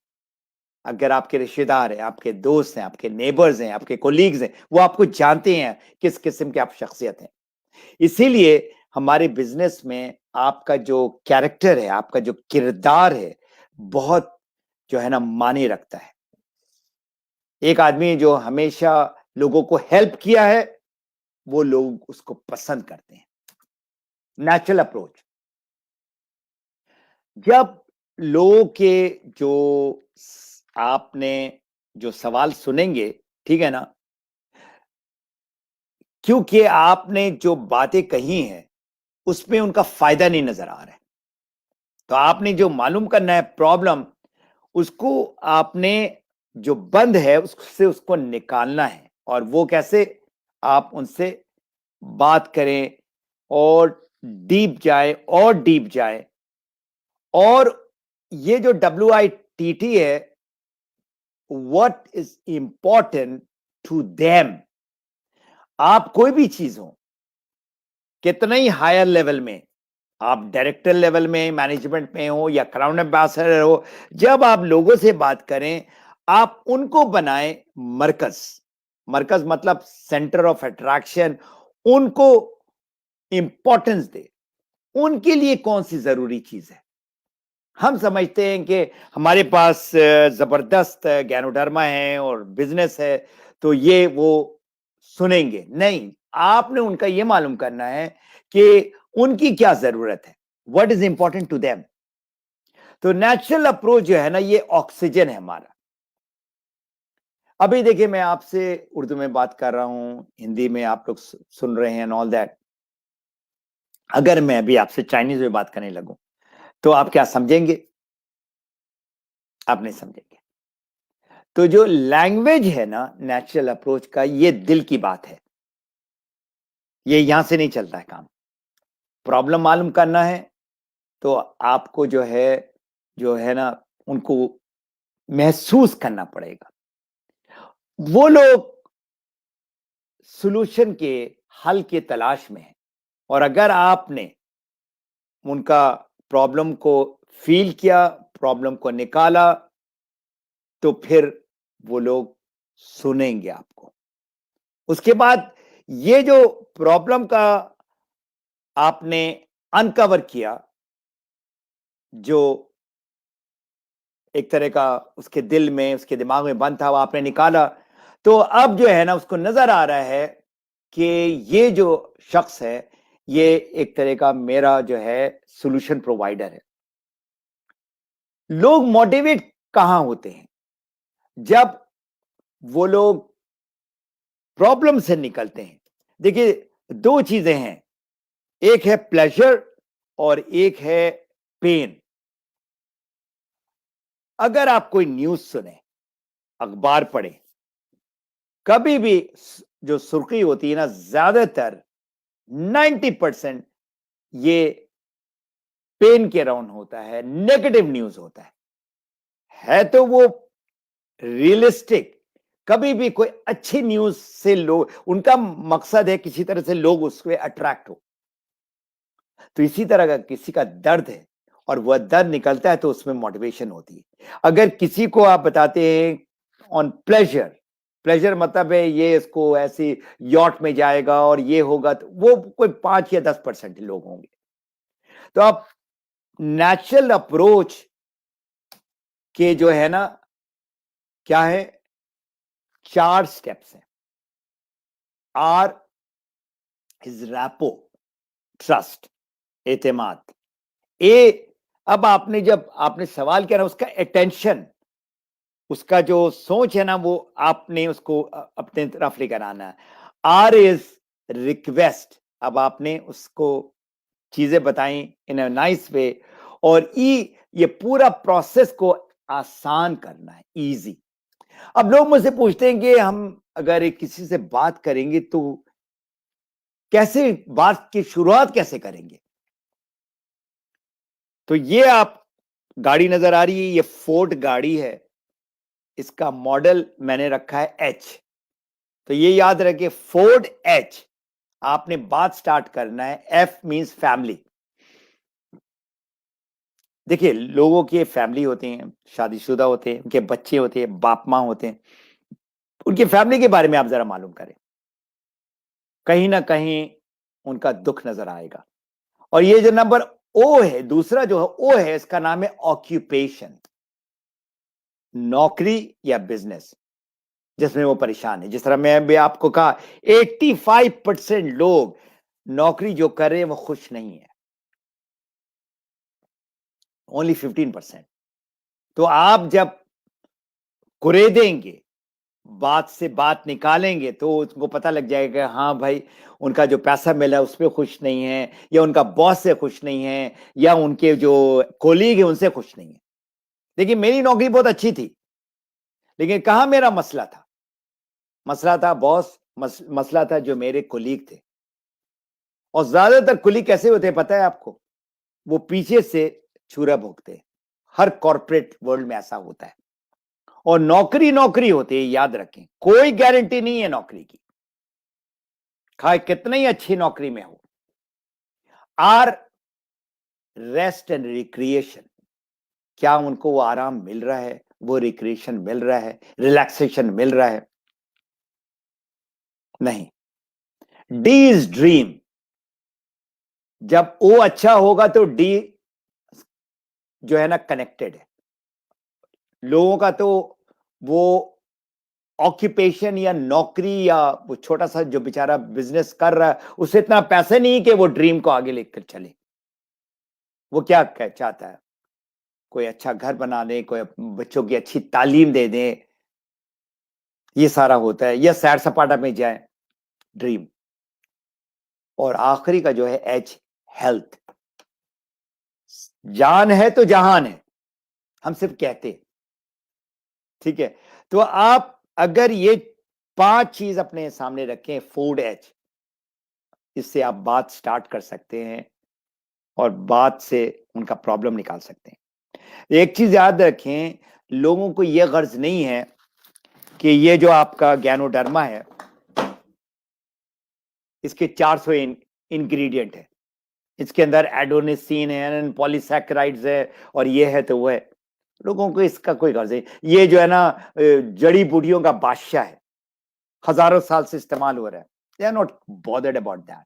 अगर आपके रिश्तेदार हैं, आपके दोस्त हैं, आपके नेबर्स हैं, आपके कोलीग्स हैं, वो आपको जानते हैं किस किस्म के आप शख्सियत हैं। इसीलिए हमारे बिजनेस में आपका जो कैरेक्टर है, आपका जो किरदार है, बहुत जो है ना माने रखता है। एक आदमी जो हमेशा लोगों को हेल्प किया है, वो लोग उसको पसंद करते हैं। नेचुरल अप्रोच, जब लोगों के जो आपने जो सवाल सुनेंगे, ठीक है ना, क्योंकि आपने जो बातें कही हैं उसमें उनका फायदा नहीं नजर आ रहा है, तो आपने जो मालूम करना है प्रॉब्लम, उसको आपने जो बंद है उससे उसको निकालना है। और वो कैसे? आप उनसे बात करें और डीप जाए और डीप जाए। और ये जो WITT है, what is important to them. आप कोई भी चीज हो, कितना ही हायर लेवल में, आप डायरेक्टर लेवल में, मैनेजमेंट में हो या क्राउन एम्बेसडर हो, जब आप लोगों से बात करें, आप उनको बनाएं मरकज। मरकज मतलब सेंटर ऑफ अट्रैक्शन। उनको इंपॉर्टेंस दे, उनके लिए कौन सी जरूरी चीज है। हम समझते हैं कि हमारे पास जबरदस्त ज्ञानोधर्मा है और बिजनेस है, तो ये वो सुनेंगे नहीं। आपने उनका ये मालूम करना है कि उनकी क्या जरूरत है, what is important to them. तो नेचुरल अप्रोच जो है ना, ये ऑक्सीजन है हमारा। अभी देखिए, मैं आपसे उर्दू में बात कर रहा हूं, हिंदी में आप लोग सुन रहे हैं, ऑल दैट। अगर मैं अभी आपसे चाइनीज में बात करने लगूं तो आप क्या समझेंगे? आप नहीं समझेंगे। तो जो लैंग्वेज है ना नेचुरल अप्रोच का, ये दिल की बात है, ये यहां से नहीं चलता है काम। प्रॉब्लम मालूम करना है तो आपको जो है ना उनको महसूस करना पड़ेगा। वो लोग सॉल्यूशन के, हल के तलाश में है, और अगर आपने उनका प्रॉब्लम को फील किया, प्रॉब्लम को निकाला, तो फिर वो लोग सुनेंगे आपको। उसके बाद ये जो प्रॉब्लम का आपने अनकवर किया, जो एक तरह का उसके दिल में, उसके दिमाग में बंद था, वो आपने निकाला, तो अब जो है ना उसको नजर आ रहा है कि ये जो शख्स है, ये एक तरह का मेरा जो है सॉल्यूशन प्रोवाइडर है। लोग मोटिवेट कहां होते हैं? जब वो लोग प्रॉब्लम से निकलते हैं। देखिए, दो चीजें हैं, एक है प्लेजर और एक है पेन। अगर आप कोई न्यूज सुने, अखबार पढ़े, कभी भी जो सुर्खी होती है ना, ज्यादातर 90% ये पेन के अराउंड होता है, नेगेटिव न्यूज होता है तो वो रियलिस्टिक। कभी भी कोई अच्छी न्यूज से लोग, उनका मकसद है किसी तरह से लोग उससे अट्रैक्ट हो। तो इसी तरह का किसी का दर्द है और वह दर्द निकलता है तो उसमें मोटिवेशन होती है। अगर किसी को आप बताते हैं ऑन प्लेजर, प्लेजर मतलब है ये इसको ऐसी यॉट में जाएगा और ये होगा, तो वो कोई 5 या 10% लोग होंगे। तो आप नेचुरल अप्रोच के जो है ना, क्या है, 4 स्टेप्स हैं। आर इज रैपो, ट्रस्ट, एतमाद। ए, अब आपने जब आपने सवाल किया ना, उसका अटेंशन, उसका जो सोच है ना, वो आपने उसको अपने तरफ लेकर आना है। आर इज रिक्वेस्ट, अब आपने उसको चीजें बताई इन अ नाइस वे। और ई, ये पूरा प्रोसेस को आसान करना है, इजी। अब लोग मुझसे पूछते हैं कि हम अगर किसी से बात करेंगे तो कैसे, बात की शुरुआत कैसे करेंगे? तो ये आप, गाड़ी नजर आ रही है, ये फोर्ड गाड़ी है, इसका मॉडल मैंने रखा है एच। तो ये याद रखिए, फोर्ड एच। आपने बात स्टार्ट करना है, एफ मींस फैमिली। देखिए, लोगों की फैमिली होती हैं, शादीशुदा होते हैं, उनके बच्चे होते हैं, बाप माँ होते हैं, उनकी फैमिली के बारे में आप जरा मालूम करें। कहीं ना कहीं उनका दुख नजर आएगा। और ये जो नंबर ओ है, दूसरा जो है ओ है, इसका नाम है ऑक्यूपेशन, नौकरी या बिजनेस जिसमें वो परेशान है। जिस तरह मैं भी आपको कहा, 85% लोग नौकरी जो कर रहे हैं वो खुश नहीं है, ओनली 15%। तो आप जब कुरेदेंगे, बात से बात निकालेंगे, तो उनको पता लग जाएगा, हाँ भाई, उनका जो पैसा मिला उस पर खुश नहीं है, या उनका बॉस से खुश नहीं है, या उनके जो कोलीग है उनसे खुश नहीं है। देखिए, मेरी नौकरी बहुत अच्छी थी, लेकिन कहां मेरा मसला था? मसला था बॉस, मसला था जो मेरे कोलीग थे। और ज्यादातर कुली कैसे होते हैं पता है आपको? वो पीछे से छुरा भोगते हैं। हर कॉर्पोरेट वर्ल्ड में ऐसा होता है। और नौकरी नौकरी होती है, याद रखें, कोई गारंटी नहीं है नौकरी की, खाए कितना ही अच्छी नौकरी में हो। आर, रेस्ट एंड रिक्रिएशन, क्या उनको वो आराम मिल रहा है, वो रिक्रिएशन मिल रहा है, रिलैक्सेशन मिल रहा है? नहीं। डी इज ड्रीम, जब ओ अच्छा होगा तो डी जो है ना कनेक्टेड है। लोगों का तो वो ऑक्यूपेशन या नौकरी या वो छोटा सा जो बेचारा बिजनेस कर रहा है, उसे इतना पैसे नहीं कि वो ड्रीम को आगे लेकर चले। वो क्या चाहता है? कोई अच्छा घर बना दे, कोई बच्चों की अच्छी तालीम दे दे, ये सारा होता है, या सैर सपाटा में जाए, ड्रीम। और आखिरी का जो है एच, हेल्थ। जान है तो जहान है, हम सिर्फ कहते हैं, ठीक है? तो आप अगर ये 5 चीज अपने सामने रखें, फूड एच, इससे आप बात स्टार्ट कर सकते हैं और बात से उनका प्रॉब्लम निकाल सकते हैं। एक चीज याद रखें, लोगों को यह गर्ज नहीं है कि ये जो आपका ज्ञानोडर्मा है, इसके 400 इंग्रेडिएंट है, इसके अंदर एडोनिसिन है, पॉलीसैकेराइड्स है, और ये है तो वो है। लोगों को इसका कोई गर्ज नहीं। ये जो है ना जड़ी बूटियों का बादशाह है, हजारों साल से इस्तेमाल हो रहा है। They are not bothered about that.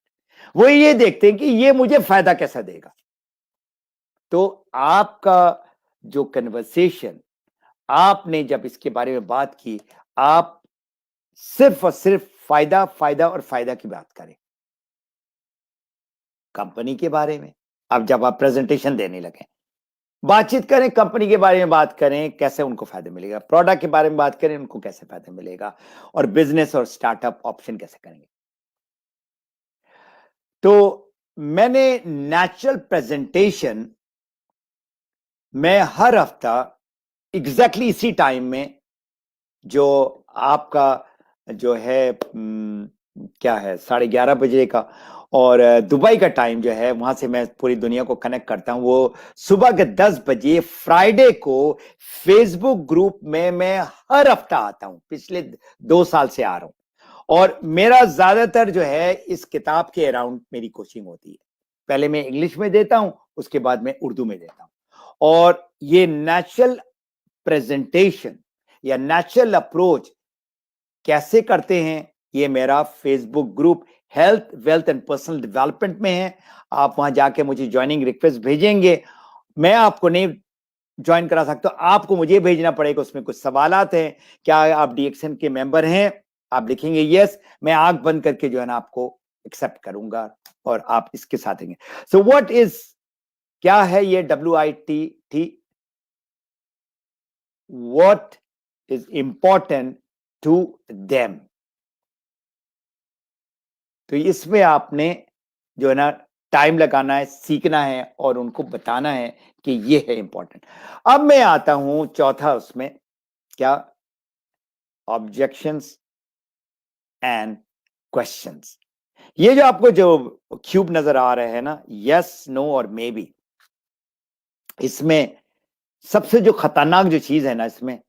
वो ये देखते हैं कि ये मुझे फायदा कैसा देगा। तो आपका जो कन्वर्सेशन, आपने जब इसके बारे में बात की, आप सिर्फ और सिर्फ फायदा फायदा और फायदा की बात करें। कंपनी के बारे में अब जब आप प्रेजेंटेशन देने लगे, बातचीत करें, कंपनी के बारे में बात करें, कैसे उनको फायदा मिलेगा, प्रोडक्ट के बारे में बात करें, उनको कैसे फायदा मिलेगा, और बिजनेस और स्टार्टअप ऑप्शन कैसे करेंगे। तो मैंने नेचुरल प्रेजेंटेशन मैं हर हफ्ता एग्जैक्टली इसी टाइम में, जो आपका जो है क्या है 11:30 बजे का, और दुबई का टाइम जो है, वहां से मैं पूरी दुनिया को कनेक्ट करता हूं। वो सुबह के 10 बजे फ्राइडे को फेसबुक ग्रुप में मैं हर हफ्ता आता हूं, पिछले 2 साल से आ रहा हूं। और मेरा ज्यादातर जो है इस किताब के अराउंड मेरी कोचिंग होती है। पहले मैं इंग्लिश में देता हूं, उसके बाद मैं उर्दू में देता हूं। और ये नेचुरल प्रेजेंटेशन या नेचुरल अप्रोच कैसे करते हैं, ये मेरा Facebook group health, wealth and personal development में है। आप वहां जाके मुझे ज्वाइनिंग रिक्वेस्ट भेजेंगे, मैं आपको नहीं ज्वाइन करा सकता, आपको मुझे भेजना पड़ेगा। उसमें कुछ सवालात हैं, क्या आप डीएक्सन के मेंबर हैं, आप लिखेंगे यस, मैं आंख बंद करके जो है ना आपको एक्सेप्ट करूंगा और आप इसके साथ होंगे। सो व्हाट इज, क्या है ये WITT, what is important to them. तो इसमें आपने जो है ना टाइम लगाना है, सीखना है और उनको बताना है कि ये है इंपॉर्टेंट। अब मैं आता हूं चौथा उसमें, क्या, ऑब्जेक्शंस एंड क्वेश्चंस। ये जो आपको जो क्यूब नजर आ रहे हैं ना, यस, नो और मे बी, इसमें सबसे जो खतरनाक जो चीज है ना इसमें,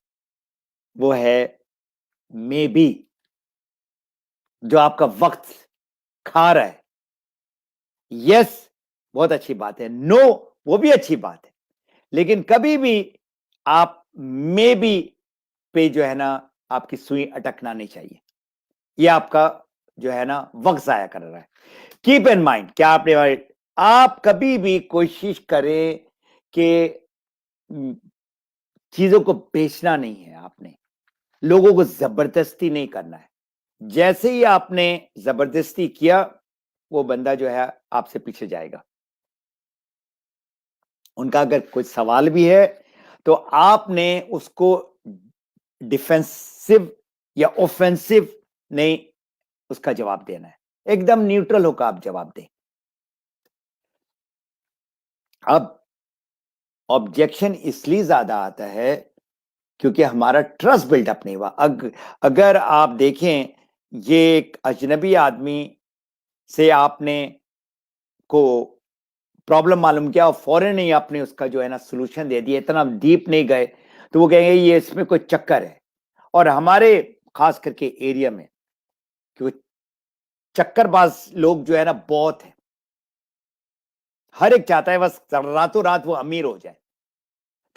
वो है मे बी, जो आपका वक्त खा रहा है। यस बहुत अच्छी बात है, नो वो भी अच्छी बात है, लेकिन कभी भी आप मे बी पे जो है ना आपकी सुई अटकना नहीं चाहिए। ये आपका जो है ना वक्त जाया कर रहा है। कीप इन माइंड, क्या आपने, आप कभी भी कोशिश करें कि चीजों को बेचना नहीं है, आपने लोगों को जबरदस्ती नहीं करना है। जैसे ही आपने जबरदस्ती किया, वो बंदा जो है आपसे पीछे जाएगा। उनका अगर कुछ सवाल भी है तो आपने उसको डिफेंसिव या ऑफेंसिव नहीं उसका जवाब देना है, एकदम न्यूट्रल होकर आप जवाब दें। अब ऑब्जेक्शन इसलिए ज्यादा आता है क्योंकि हमारा ट्रस्ट बिल्डअप नहीं हुआ। अगर आप देखें, ये एक अजनबी आदमी से आपने को प्रॉब्लम मालूम किया और फौरन ही आपने उसका जो है ना सोल्यूशन दे दिया, इतना डीप नहीं गए, तो वो कहेंगे ये इसमें कोई चक्कर है। और हमारे खास करके एरिया में क्योंकि चक्करबाज लोग जो है ना बहुत है, हर एक चाहता है बस रातों रात वो अमीर हो जाए,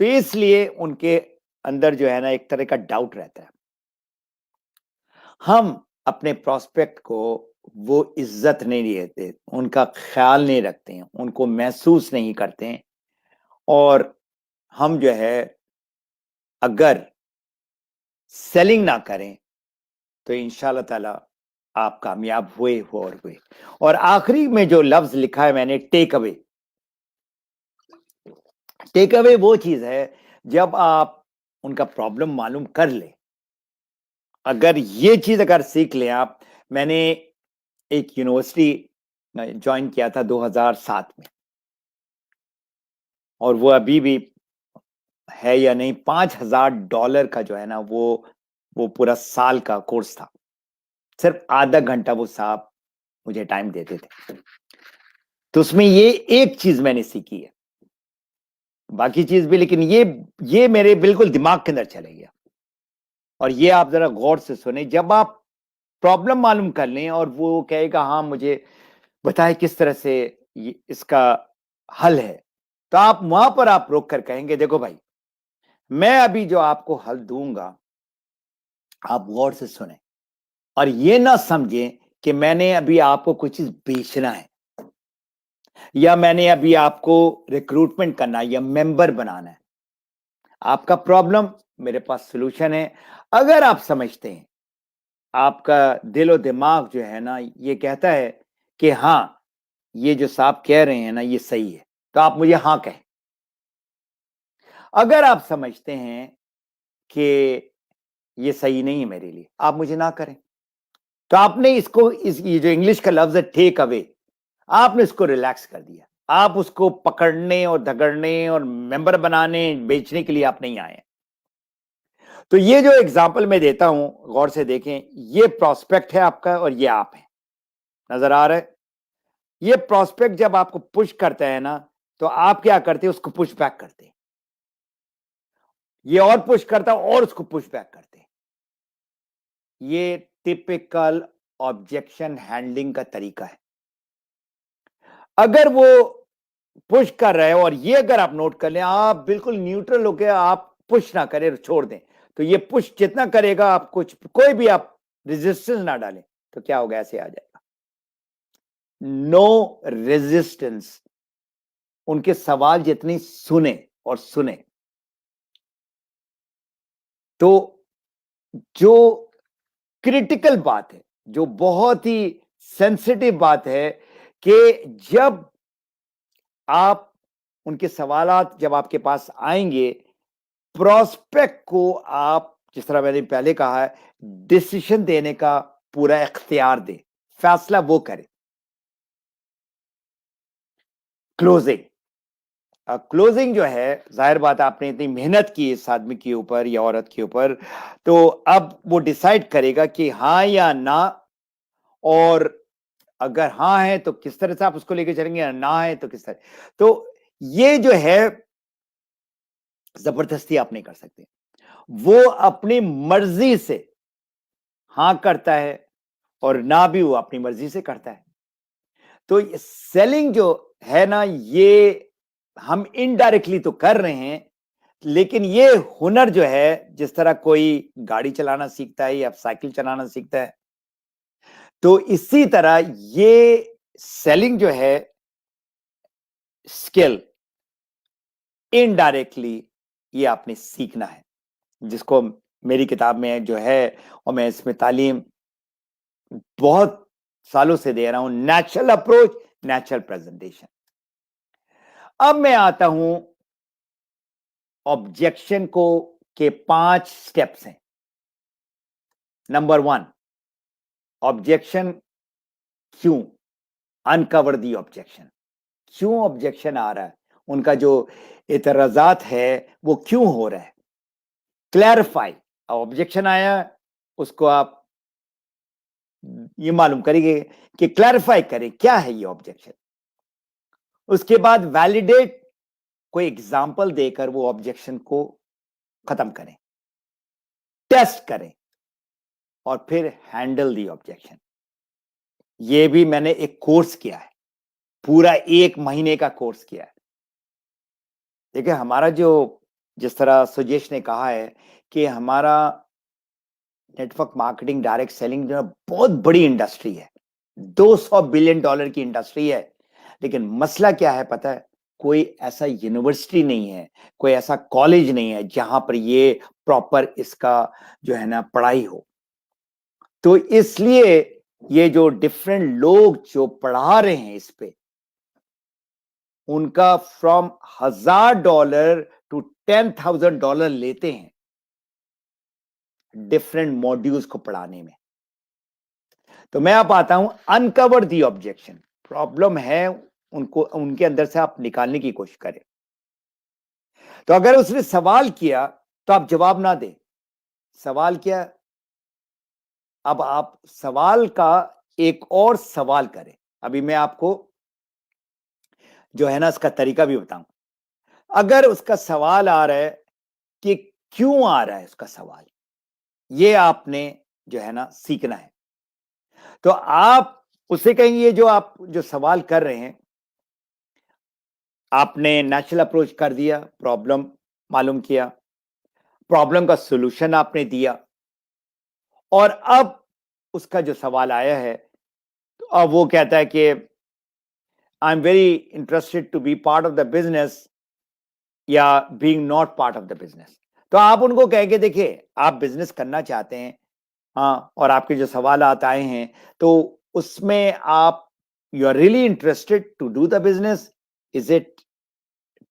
तो इसलिए उनके अंदर जो है ना एक तरह का डाउट रहता है। हम अपने प्रोस्पेक्ट को वो इज्जत नहीं देते, उनका ख्याल नहीं रखते हैं, उनको महसूस नहीं करते हैं। और हम जो है अगर सेलिंग ना करें तो इंशाल्लाह ताला आप कामयाब हुए हो और हुए। और आखिरी में जो लफ्ज लिखा है मैंने, टेक अवे। टेक अवे वो चीज है जब आप उनका प्रॉब्लम मालूम कर ले, अगर ये चीज अगर सीख लें आप। मैंने एक यूनिवर्सिटी ज्वाइन किया था 2007 में, और वो अभी भी है या नहीं, $5,000 का जो है ना वो पूरा साल का कोर्स था। सिर्फ आधा घंटा वो साहब मुझे टाइम देते थे, तो उसमें ये एक चीज मैंने सीखी है, बाकी चीज भी, लेकिन ये मेरे बिल्कुल दिमाग के अंदर चले गया। और ये आप जरा गौर से सुने, जब आप प्रॉब्लम मालूम कर लें और वो कहेगा हाँ मुझे बताए किस तरह से इसका हल है, तो आप वहां पर आप रोक कर कहेंगे देखो भाई, मैं अभी जो आपको हल दूंगा आप गौर से सुने, और ये ना समझें कि मैंने अभी आपको कुछ चीज बेचना है, या मैंने अभी आपको रिक्रूटमेंट करना है या मेंबर बनाना है। आपका प्रॉब्लम, मेरे पास सॉल्यूशन है। अगर आप समझते हैं, आपका दिल और दिमाग जो है ना ये कहता है कि हाँ ये जो साहब कह रहे हैं ना ये सही है, तो आप मुझे हाँ कहें। अगर आप समझते हैं कि ये सही नहीं है मेरे लिए, आप मुझे ना करें। तो आपने इसको ये जो इंग्लिश का लफ्ज है टेक अवे, आपने इसको रिलैक्स कर दिया। आप उसको पकड़ने और धगड़ने और मेंबर बनाने, बेचने के लिए आप नहीं आए। तो ये जो एग्जाम्पल मैं देता हूं, गौर से देखें, ये प्रोस्पेक्ट है आपका और ये आप है, नजर आ रहा है? ये प्रोस्पेक्ट जब आपको पुश करता है ना, तो आप क्या करते हैं? उसको पुश बैक करते हैं। ये और पुश करता है और उसको पुश बैक करते हैं। ये टिपिकल ऑब्जेक्शन हैंडलिंग का तरीका है। अगर वो पुश कर रहे हो और ये अगर आप नोट कर लें, आप बिल्कुल न्यूट्रल होकर आप पुश ना करें, छोड़ दें, तो ये पुश जितना करेगा, आप कोई भी आप रेजिस्टेंस ना डालें, तो क्या होगा? ऐसे आ जाएगा, नो रेजिस्टेंस। उनके सवाल जितनी सुने और सुने। तो जो क्रिटिकल बात है, जो बहुत ही सेंसिटिव बात है, कि जब आप उनके सवालात जब आपके पास आएंगे, प्रोस्पेक्ट को आप, जिस तरह मैंने पहले कहा है, डिसीजन देने का पूरा इख्तियार दे, फैसला वो करे। क्लोजिंग, क्लोजिंग जो है, जाहिर बात है आपने इतनी मेहनत की इस आदमी के ऊपर या औरत के ऊपर, तो अब वो डिसाइड करेगा कि हाँ या ना, और अगर हाँ है तो किस तरह से आप उसको लेके चलेंगे, या ना है तो किस तरह। तो ये जो है जबरदस्ती आप नहीं कर सकते। वो अपनी मर्जी से हाँ करता है और ना भी वो अपनी मर्जी से करता है। तो सेलिंग जो है ना, ये हम इनडायरेक्टली तो कर रहे हैं, लेकिन ये हुनर जो है, जिस तरह कोई गाड़ी चलाना सीखता है या साइकिल चलाना सीखता है, तो इसी तरह ये सेलिंग जो है स्किल, इनडायरेक्टली ये आपने सीखना है, जिसको मेरी किताब में जो है, और मैं इसमें तालीम बहुत सालों से दे रहा हूं, नेचुरल अप्रोच, नेचुरल प्रेजेंटेशन। अब मैं आता हूं ऑब्जेक्शन को के 5 स्टेप्स हैं। नंबर 1, ऑब्जेक्शन क्यों, अनकवर दी ऑब्जेक्शन। क्यों ऑब्जेक्शन आ रहा है, उनका जो एतराजात है वो क्यों हो रहा है, क्लैरिफाई। ऑब्जेक्शन आया, उसको आप ये मालूम करेंगे कि क्लैरिफाई करें क्या है ये ऑब्जेक्शन। उसके बाद वैलिडेट, कोई एग्जाम्पल देकर वो ऑब्जेक्शन को खत्म करें, टेस्ट करें, और फिर हैंडल दी ऑब्जेक्शन। ये भी मैंने एक कोर्स किया है, पूरा 1 महीने का कोर्स किया है। देखिए, हमारा जो, जिस तरह सुजेश ने कहा है कि हमारा नेटवर्क मार्केटिंग, डायरेक्ट सेलिंग जो है बहुत बड़ी इंडस्ट्री है, $200 बिलियन की इंडस्ट्री है। लेकिन मसला क्या है पता है? कोई ऐसा यूनिवर्सिटी नहीं है, कोई ऐसा कॉलेज नहीं है जहां पर ये प्रॉपर इसका जो है ना पढ़ाई हो। तो इसलिए ये जो डिफरेंट लोग जो पढ़ा रहे हैं इस पे, उनका फ्रॉम $1000 टू $10,000 लेते हैं डिफरेंट मॉड्यूल्स को पढ़ाने में। तो मैं अब आता हूं अनकवर दी ऑब्जेक्शन। प्रॉब्लम है, उनको उनके अंदर से आप निकालने की कोशिश करें। तो अगर उसने सवाल किया तो आप जवाब ना दें। सवाल किया, अब आप सवाल का एक और सवाल करें। अभी मैं आपको जो है ना इसका तरीका भी बताऊं। अगर उसका सवाल आ रहा है कि क्यों आ रहा है उसका सवाल, ये आपने जो है ना सीखना है। तो आप उससे कहेंगे, ये जो आप जो सवाल कर रहे हैं, आपने नेचुरल अप्रोच कर दिया, प्रॉब्लम मालूम किया, प्रॉब्लम का सॉल्यूशन आपने दिया, और अब उसका जो सवाल आया है, तो अब वो कहता है कि I am very interested to be part of the business, या being not part of the business. तो आप उनको कहेंगे, देखिए आप बिजनेस करना चाहते हैं, हाँ, और आपके जो सवाल आए हैं, तो उसमें आप, you are really interested to do the business, is it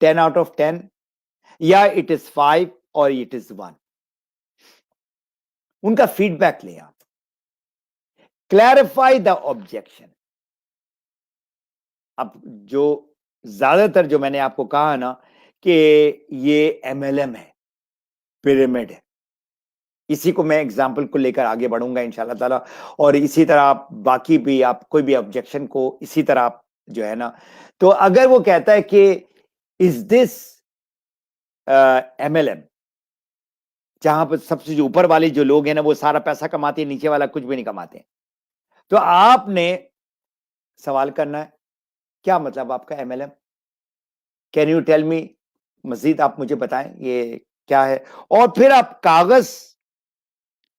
10 out of 10? या इट इज 5 और इट इज 1। उनका फीडबैक ले आप, क्लैरिफाई द ऑब्जेक्शन। अब जो ज्यादातर जो मैंने आपको कहा ना कि ये एमएलएम है, पिरामिड है, इसी को मैं एग्जाम्पल को लेकर आगे बढ़ूंगा इंशाल्लाह ताला। और इसी तरह आप बाकी भी आप कोई भी ऑब्जेक्शन को इसी तरह आप जो है ना, तो अगर वो कहता है कि इज दिस एमएलएम, जहां पर सबसे जो ऊपर वाले जो लोग हैं ना वो सारा पैसा कमाते हैं, नीचे वाला कुछ भी नहीं कमाते, तो आपने सवाल करना है क्या मतलब आपका MLM, can you tell me, Majeed आप मुझे बताएं ये क्या है। और फिर आप कागज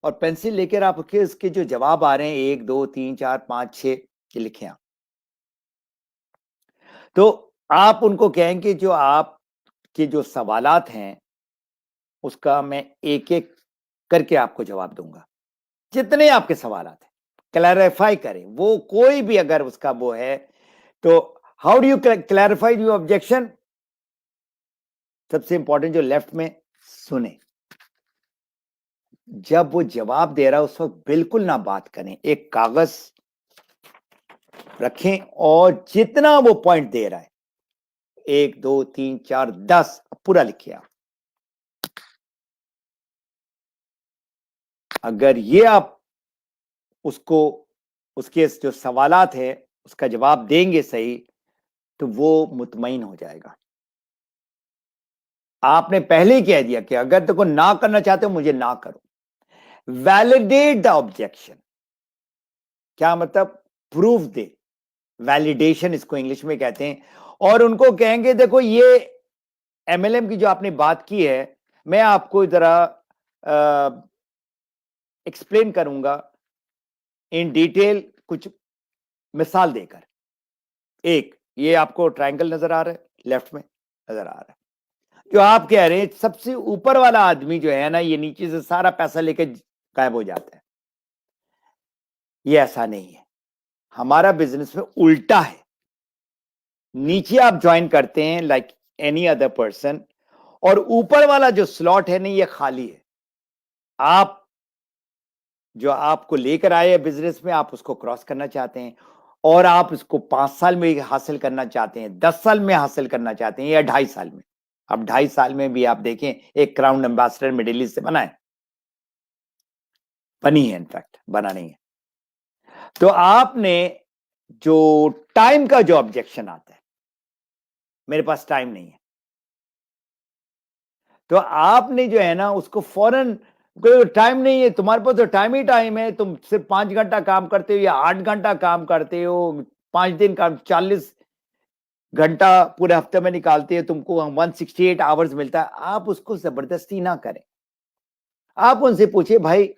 और पेंसिल लेकर आप इसके जो जवाब आ रहे हैं 1 2 3 4 5 6 के लिखे आप। तो आप उनको कहेंगे जो आपके जो सवालात हैं उसका मैं एक एक करके आपको जवाब दूंगा, जितने आपके सवालात हैं क्लैरिफाई करें। वो कोई भी अगर उसका वो है तो how do you clarify your objection. सबसे इंपॉर्टेंट जो लेफ्ट में सुने, जब वो जवाब दे रहा है उस वक्त बिल्कुल ना बात करें, एक कागज रखें और जितना वो पॉइंट दे रहा है 1 2 3 4 10 पूरा लिखिए आप। अगर ये आप उसको उसके जो सवालात है उसका जवाब देंगे सही तो वो मुतमईन हो जाएगा। आपने पहले ही कह दिया कि अगर देखो ना करना चाहते हो मुझे ना करो। वैलिडेट द ऑब्जेक्शन, क्या मतलब, प्रूफ दे, वैलिडेशन इसको इंग्लिश में कहते हैं। और उनको कहेंगे देखो ये एमएलएम की जो आपने बात की है मैं आपको जरा एक्सप्लेन करूंगा इन डिटेल कुछ मिसाल देकर। एक ये आपको ट्रायंगल नजर आ रहा है, लेफ्ट में नजर आ रहा है, जो आप कह रहे हैं सबसे ऊपर वाला आदमी जो है ना ये नीचे से सारा पैसा लेके गायब हो जाता है। ये ऐसा नहीं है, हमारा बिजनेस में उल्टा है। नीचे आप ज्वाइन करते हैं लाइक एनी अदर पर्सन और ऊपर वाला जो स्लॉट है नहीं ये खाली है। आप जो आपको लेकर आए हैं बिजनेस में आप उसको क्रॉस करना चाहते हैं और आप इसको 5 साल में हासिल करना चाहते हैं, 10 साल में हासिल करना चाहते हैं या 2.5 साल में। अब 2.5 साल में भी आप देखें एक क्राउन एम्बेसडर मिडिल ईस्ट से बना है, बनी है, इनफैक्ट बना नहीं है। तो आपने जो टाइम का जो ऑब्जेक्शन आता है, मेरे पास टाइम नहीं है, तो आपने जो है ना उसको फौरन, टाइम नहीं है तुम्हारे पास, तो टाइम ही टाइम है, तुम सिर्फ 5 घंटा काम करते हो या 8 घंटा काम करते हो, 5 दिन काम 40 घंटा पूरे हफ्ते में निकालते हो, तुमको 168 आवर्स मिलता है। आप उसको जबरदस्ती ना करें, आप उनसे पूछिए भाई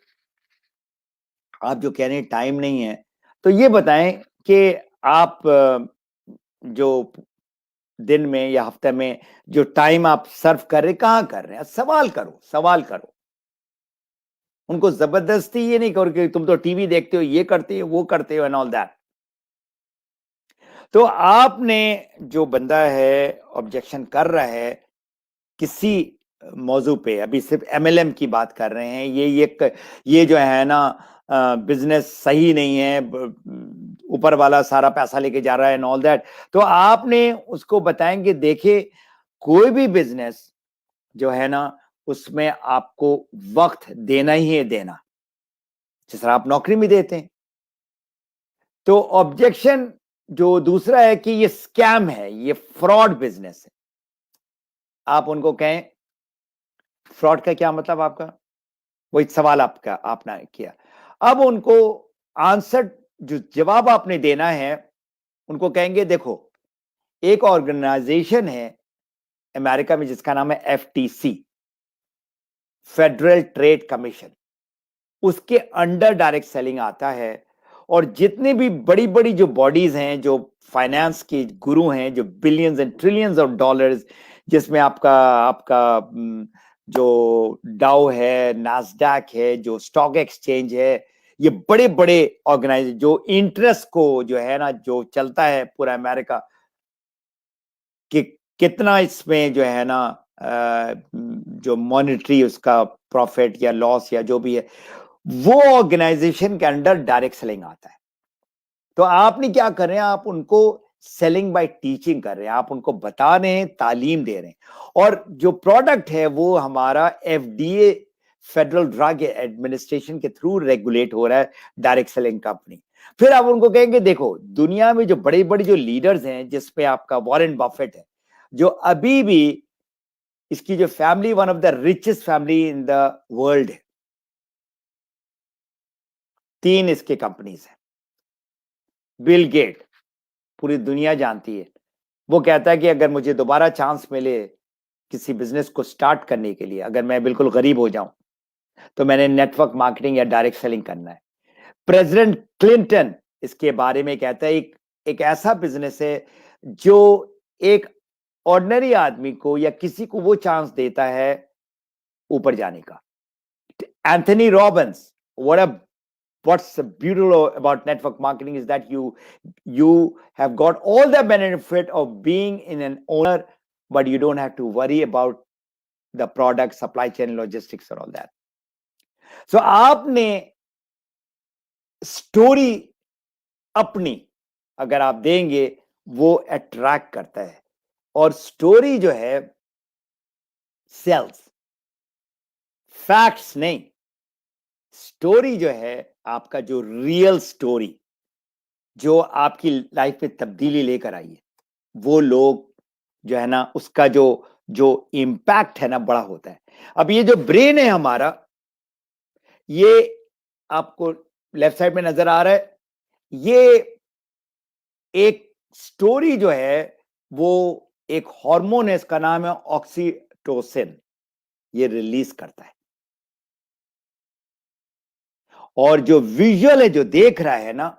आप जो कह रहे हैं टाइम नहीं है तो ये बताएं कि आप जो दिन में या हफ्ते में जो टाइम आप सर्व कर रहे कहां कर रहे हैं। सवाल करो, सवाल करो, उनको जबरदस्ती ये नहीं करो कि तुम तो टीवी देखते हो, ये करते हो, वो करते हो एंड ऑल दैट। तो आपने जो बंदा है ऑब्जेक्शन कर रहा है किसी मौजू पे, अभी सिर्फ एमएलएम की बात कर रहे हैं, ये जो है ना बिजनेस सही नहीं है, ऊपर वाला सारा पैसा लेके जा रहा है एंड ऑल दैट, तो आपने उसको बताएंगे देखिए कोई भी बिजनेस जो है ना उसमें आपको वक्त देना ही है, देना जिस तरह आप नौकरी में देते हैं। तो ऑब्जेक्शन जो दूसरा है कि ये स्कैम है, ये फ्रॉड बिजनेस है, आप उनको कहें फ्रॉड का क्या मतलब आपका, वही सवाल आपका आपने किया। अब उनको आंसर जो जवाब आपने देना है उनको कहेंगे देखो एक ऑर्गेनाइजेशन है अमेरिका में जिसका नाम है एफटीसी, फेडरल ट्रेड कमीशन, उसके अंडर डायरेक्ट सेलिंग आता है। और जितनी भी बड़ी बड़ी जो बॉडीज हैं जो फाइनेंस के गुरु हैं, जो billions and trillions of dollars, जिसमें आपका आपका जो डाउ है, नास्डैक है, जो स्टॉक एक्सचेंज है, ये बड़े बड़े ऑर्गेनाइजेशन जो इंटरेस्ट को जो है ना जो चलता है पूरा अमेरिका कि कितना इसमें जो है ना जो मॉनेटरी उसका प्रॉफिट या लॉस या जो भी है, वो ऑर्गेनाइजेशन के अंडर डायरेक्ट सेलिंग आता है। तो आपने क्या कर रहे हैं, आप उनको सेलिंग बाय टीचिंग कर रहे हैं, आप उनको बता रहे हैं, तालीम दे रहे हैं, और जो प्रोडक्ट है वो हमारा एफडीए फेडरल ड्रग एडमिनिस्ट्रेशन के थ्रू रेगुलेट हो रहा है, डायरेक्ट सेलिंग कंपनी। फिर आप उनको कहेंगे देखो दुनिया में जो बड़े बड़े जो लीडर्स हैं, जिसपे आपका वॉरेन बफेट है, जो अभी भी इसकी जो family one of the richest family in the world है, 3 इसके कंपनीज हैं। बिल गेट, पूरी दुनिया जानती है, वो कहता है कि अगर मुझे दोबारा चांस मिले किसी बिजनेस को स्टार्ट करने के लिए, अगर मैं बिल्कुल गरीब हो जाऊं, तो मैंने नेटवर्क मार्केटिंग या डायरेक्ट सेलिंग करना है। प्रेसिडेंट क्लिंटन इसके बारे में कहता है एक ऐसा बिजनेस है जो एक ऑर्डिनरी आदमी को या किसी को वो चांस देता है ऊपर जाने का। Anthony Robbins, what's beautiful about network marketing is that you have got all the benefit of being in an owner, but you don't have to worry about the product, supply chain, logistics और all that. So आपने story अपनी अगर आप देंगे, वो attract करता है, और स्टोरी जो है सेल्स, फैक्ट्स नहीं। स्टोरी जो है आपका, जो रियल स्टोरी जो आपकी लाइफ में तब्दीली लेकर आई है, वो लोग जो है ना, उसका जो जो इम्पैक्ट है ना, बड़ा होता है। अब ये जो ब्रेन है हमारा, ये आपको लेफ्ट साइड में नजर आ रहा है, ये एक स्टोरी जो है वो एक हार्मोन है, इसका नाम है ऑक्सीटोसिन, ये रिलीज करता है। और जो विजुअल है, जो देख रहा है ना,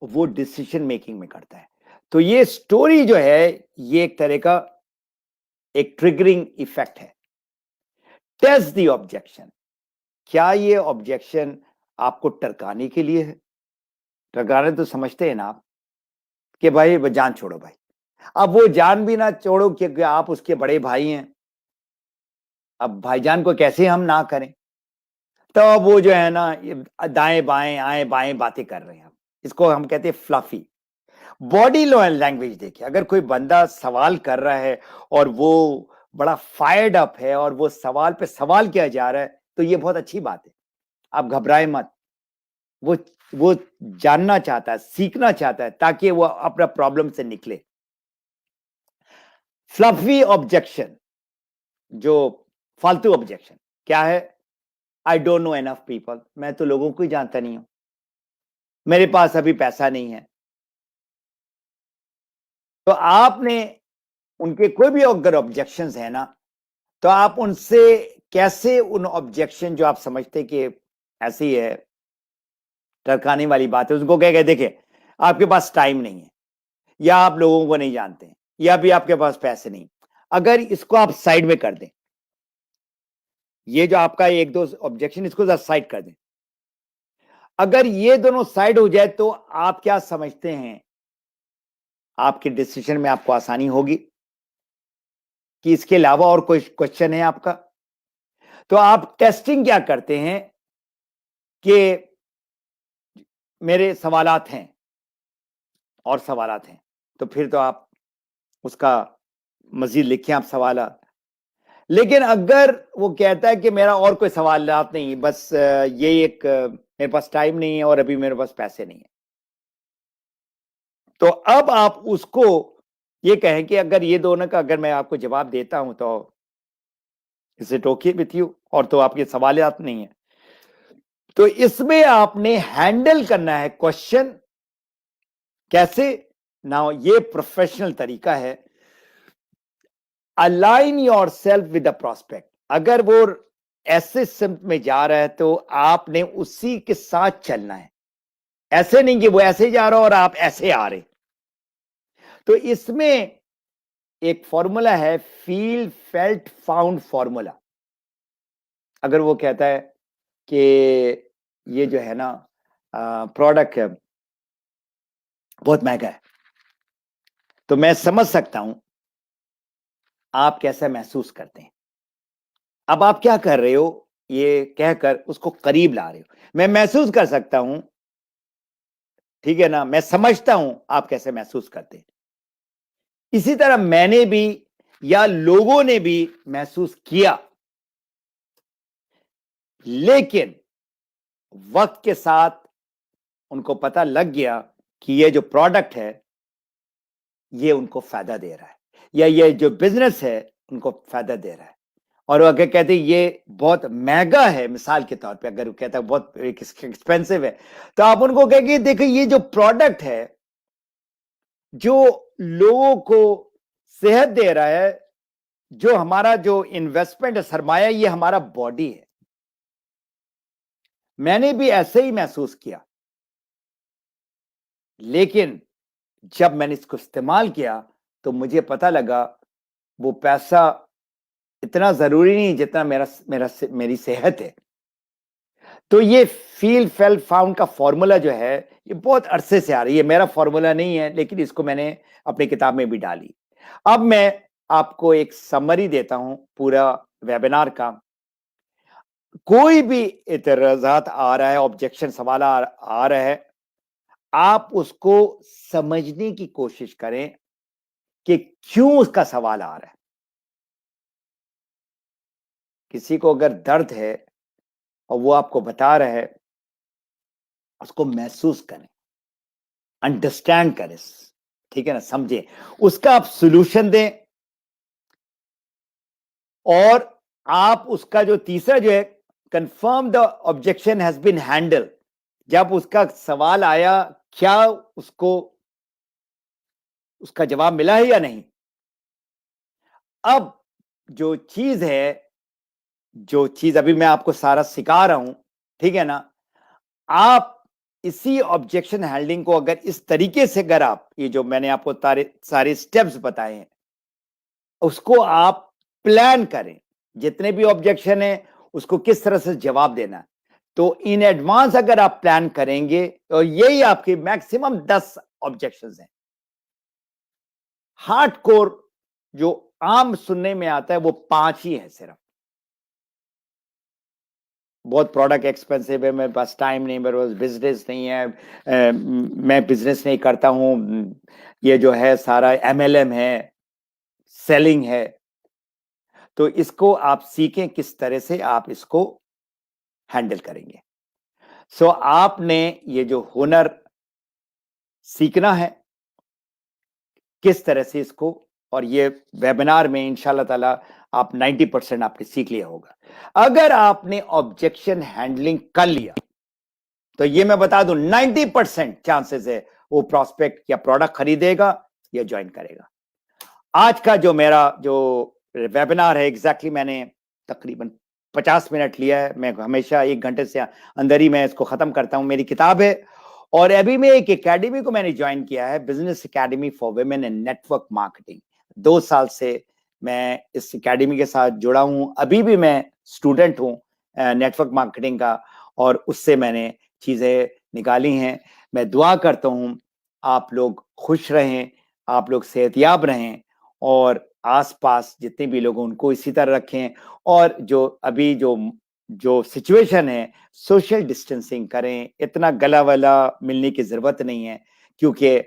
वो डिसीजन मेकिंग में करता है। तो ये स्टोरी जो है, ये एक तरह का एक ट्रिगरिंग इफेक्ट है। टेस्ट द ऑब्जेक्शन, क्या ये ऑब्जेक्शन आपको टरकाने के लिए है? टरकाने तो समझते हैं ना आप, कि भाई जान छोड़ो भाई। अब वो जान भी ना छोड़ो क्योंकि आप उसके बड़े भाई हैं, अब भाईजान को कैसे हम ना करें? तो वो जो है ना, दाएं बाएं आए बाएं बातें कर रहे हैं, इसको हम कहते हैं फ्लफी। बॉडी लैंग्वेज देखिए, अगर कोई बंदा सवाल कर रहा है और वो बड़ा फायर्ड अप है और वो सवाल पे सवाल किया जा रहा है, तो ये बहुत अच्छी बात है, आप घबराए मत। वो जानना चाहता है, सीखना चाहता है, ताकि वो अपना प्रॉब्लम से निकले। फ्लफी ऑब्जेक्शन, जो फालतू ऑब्जेक्शन क्या है? I don't know enough people, मैं तो लोगों को ही जानता नहीं हूं, मेरे पास अभी पैसा नहीं है। तो आपने उनके कोई भी अगर ऑब्जेक्शंस है ना, तो आप उनसे कैसे उन ऑब्जेक्शन जो आप समझते कि ऐसी है, टरकाने वाली बात है, उसको कह देखिए आपके पास टाइम नहीं है, या आप लोगों को नहीं जानते, या भी आपके पास पैसे नहीं, अगर इसको आप साइड में कर दें, ये जो आपका एक दो ऑब्जेक्शन, इसको साइड कर दें, अगर ये दोनों साइड हो जाए, तो आप क्या समझते हैं आपके डिसीजन में आपको आसानी होगी? कि इसके अलावा और कोई क्वेश्चन है आपका? तो आप टेस्टिंग क्या करते हैं कि मेरे सवालात हैं और सवालात हैं, तो फिर तो आप उसका मजीद लिखें आप सवालात। लेकिन अगर वो कहता है कि मेरा और कोई सवालात नहीं, बस ये एक मेरे पास टाइम नहीं है और अभी मेरे पास पैसे नहीं है, तो अब आप उसको ये कहें कि अगर ये दोनों का अगर मैं आपको जवाब देता हूं, तो is it okay with you, और तो आपके सवालात नहीं है। तो इसमें आपने हैंडल करना है क्वेश्चन कैसे ना, ये प्रोफेशनल तरीका है। Align your self with the prospect, अगर वो ऐसे सिम्प में जा रहा है, तो आपने उसी के साथ चलना है, ऐसे नहीं कि वो ऐसे जा रहा और आप ऐसे आ रहे। तो इसमें एक फॉर्मूला है, फील फेल्ट फाउंड फॉर्मूला। अगर वो कहता है कि ये जो है ना प्रोडक्ट है बहुत महंगा है, तो मैं समझ सकता हूं आप कैसा महसूस करते हैं। अब आप क्या कर रहे हो, ये कहकर उसको करीब ला रहे हो। मैं महसूस कर सकता हूं, ठीक है ना, मैं समझता हूं आप कैसे महसूस करते हैं। इसी तरह मैंने भी या लोगों ने भी महसूस किया, लेकिन वक्त के साथ उनको पता लग गया कि ये जो प्रोडक्ट है ये उनको फायदा दे रहा है, या ये जो बिजनेस है उनको फायदा दे रहा है। और वो अगर कहते ये बहुत महंगा है, मिसाल के तौर पे अगर वो कहता है बहुत एक्सपेंसिव है, तो आप उनको कहेंगे देखिए ये जो प्रोडक्ट है जो लोगों को सेहत दे रहा है, जो हमारा जो इन्वेस्टमेंट है, सरमाया, ये हमारा बॉडी है। मैंने भी ऐसे ही महसूस किया, लेकिन जब मैंने इसको इस्तेमाल किया तो मुझे पता लगा वो पैसा इतना जरूरी नहीं जितना मेरी सेहत है। तो ये फील फेल फाउंड का फॉर्मूला जो है ये बहुत अरसे से आ रही है, मेरा फॉर्मूला नहीं है, लेकिन इसको मैंने अपनी किताब में भी डाली। अब मैं आपको एक समरी देता हूं पूरा वेबिनार का। कोई भी इतराजात आ रहा है, ऑब्जेक्शन, सवाल आ रहा है, आप उसको समझने की कोशिश करें कि क्यों उसका सवाल आ रहा है। किसी को अगर दर्द है और वो आपको बता रहा है, उसको महसूस करें, अंडरस्टैंड करें, ठीक है ना, समझें, उसका आप सॉल्यूशन दें। और आप उसका जो तीसरा जो है, confirm the objection has been handle, जब उसका सवाल आया क्या उसको उसका जवाब मिला है या नहीं। अब जो चीज है, जो चीज अभी मैं आपको सारा सिखा रहा हूं, ठीक है ना, आप इसी ऑब्जेक्शन हैंडलिंग को अगर इस तरीके से, अगर आप ये जो मैंने आपको सारे स्टेप्स बताए हैं उसको आप प्लान करें, जितने भी ऑब्जेक्शन है उसको किस तरह से जवाब देना है, तो इन एडवांस अगर आप प्लान करेंगे तो यही आपके मैक्सिमम 10 ऑब्जेक्शंस हैं। हार्डकोर जो आम सुनने में आता है वो 5 ही है सिर्फ। बहुत प्रोडक्ट एक्सपेंसिव है, मेरे पास टाइम नहीं, मेरे पास बिजनेस नहीं है, मैं बिजनेस नहीं करता हूं, ये जो है सारा एमएलएम है, सेलिंग है। तो इसको आप सीखें किस तरह से आप इसको हैंडल करेंगे। सो आपने ये जो हुनर सीखना है किस तरह से इसको, और ये वेबिनार में इंशाल्लाह ताला आप 90% आपने सीख लिया होगा। अगर आपने ऑब्जेक्शन हैंडलिंग कर लिया तो ये मैं बता दूं 90% चांसेस है वो प्रोस्पेक्ट या प्रोडक्ट खरीदेगा या ज्वाइन करेगा। आज का जो मेरा जो वेबिनार है, एग्जैक्टली मैंने तकरीबन 50 मिनट लिया है। मैं हमेशा 1 घंटे से अंदर ही मैं इसको खत्म करता हूं। मेरी किताब है, और अभी मैं एक एकेडमी को मैंने ज्वाइन किया है, business academy for women and network marketing. 2 साल से मैं इस एकेडमी के साथ जुड़ा हूं। अभी भी मैं स्टूडेंट हूं नेटवर्क मार्केटिंग का, और उससे मैंने चीजें निकाली हैं। मैं दुआ करता हूं आप लोग खुश रहें, आप लोग सेहतयाब रहें, और आसपास जितने भी लोग उनको इसी तरह रखें। और जो अभी जो सिचुएशन है, सोशल डिस्टेंसिंग करें, इतना गला वला मिलने की जरूरत नहीं है, क्योंकि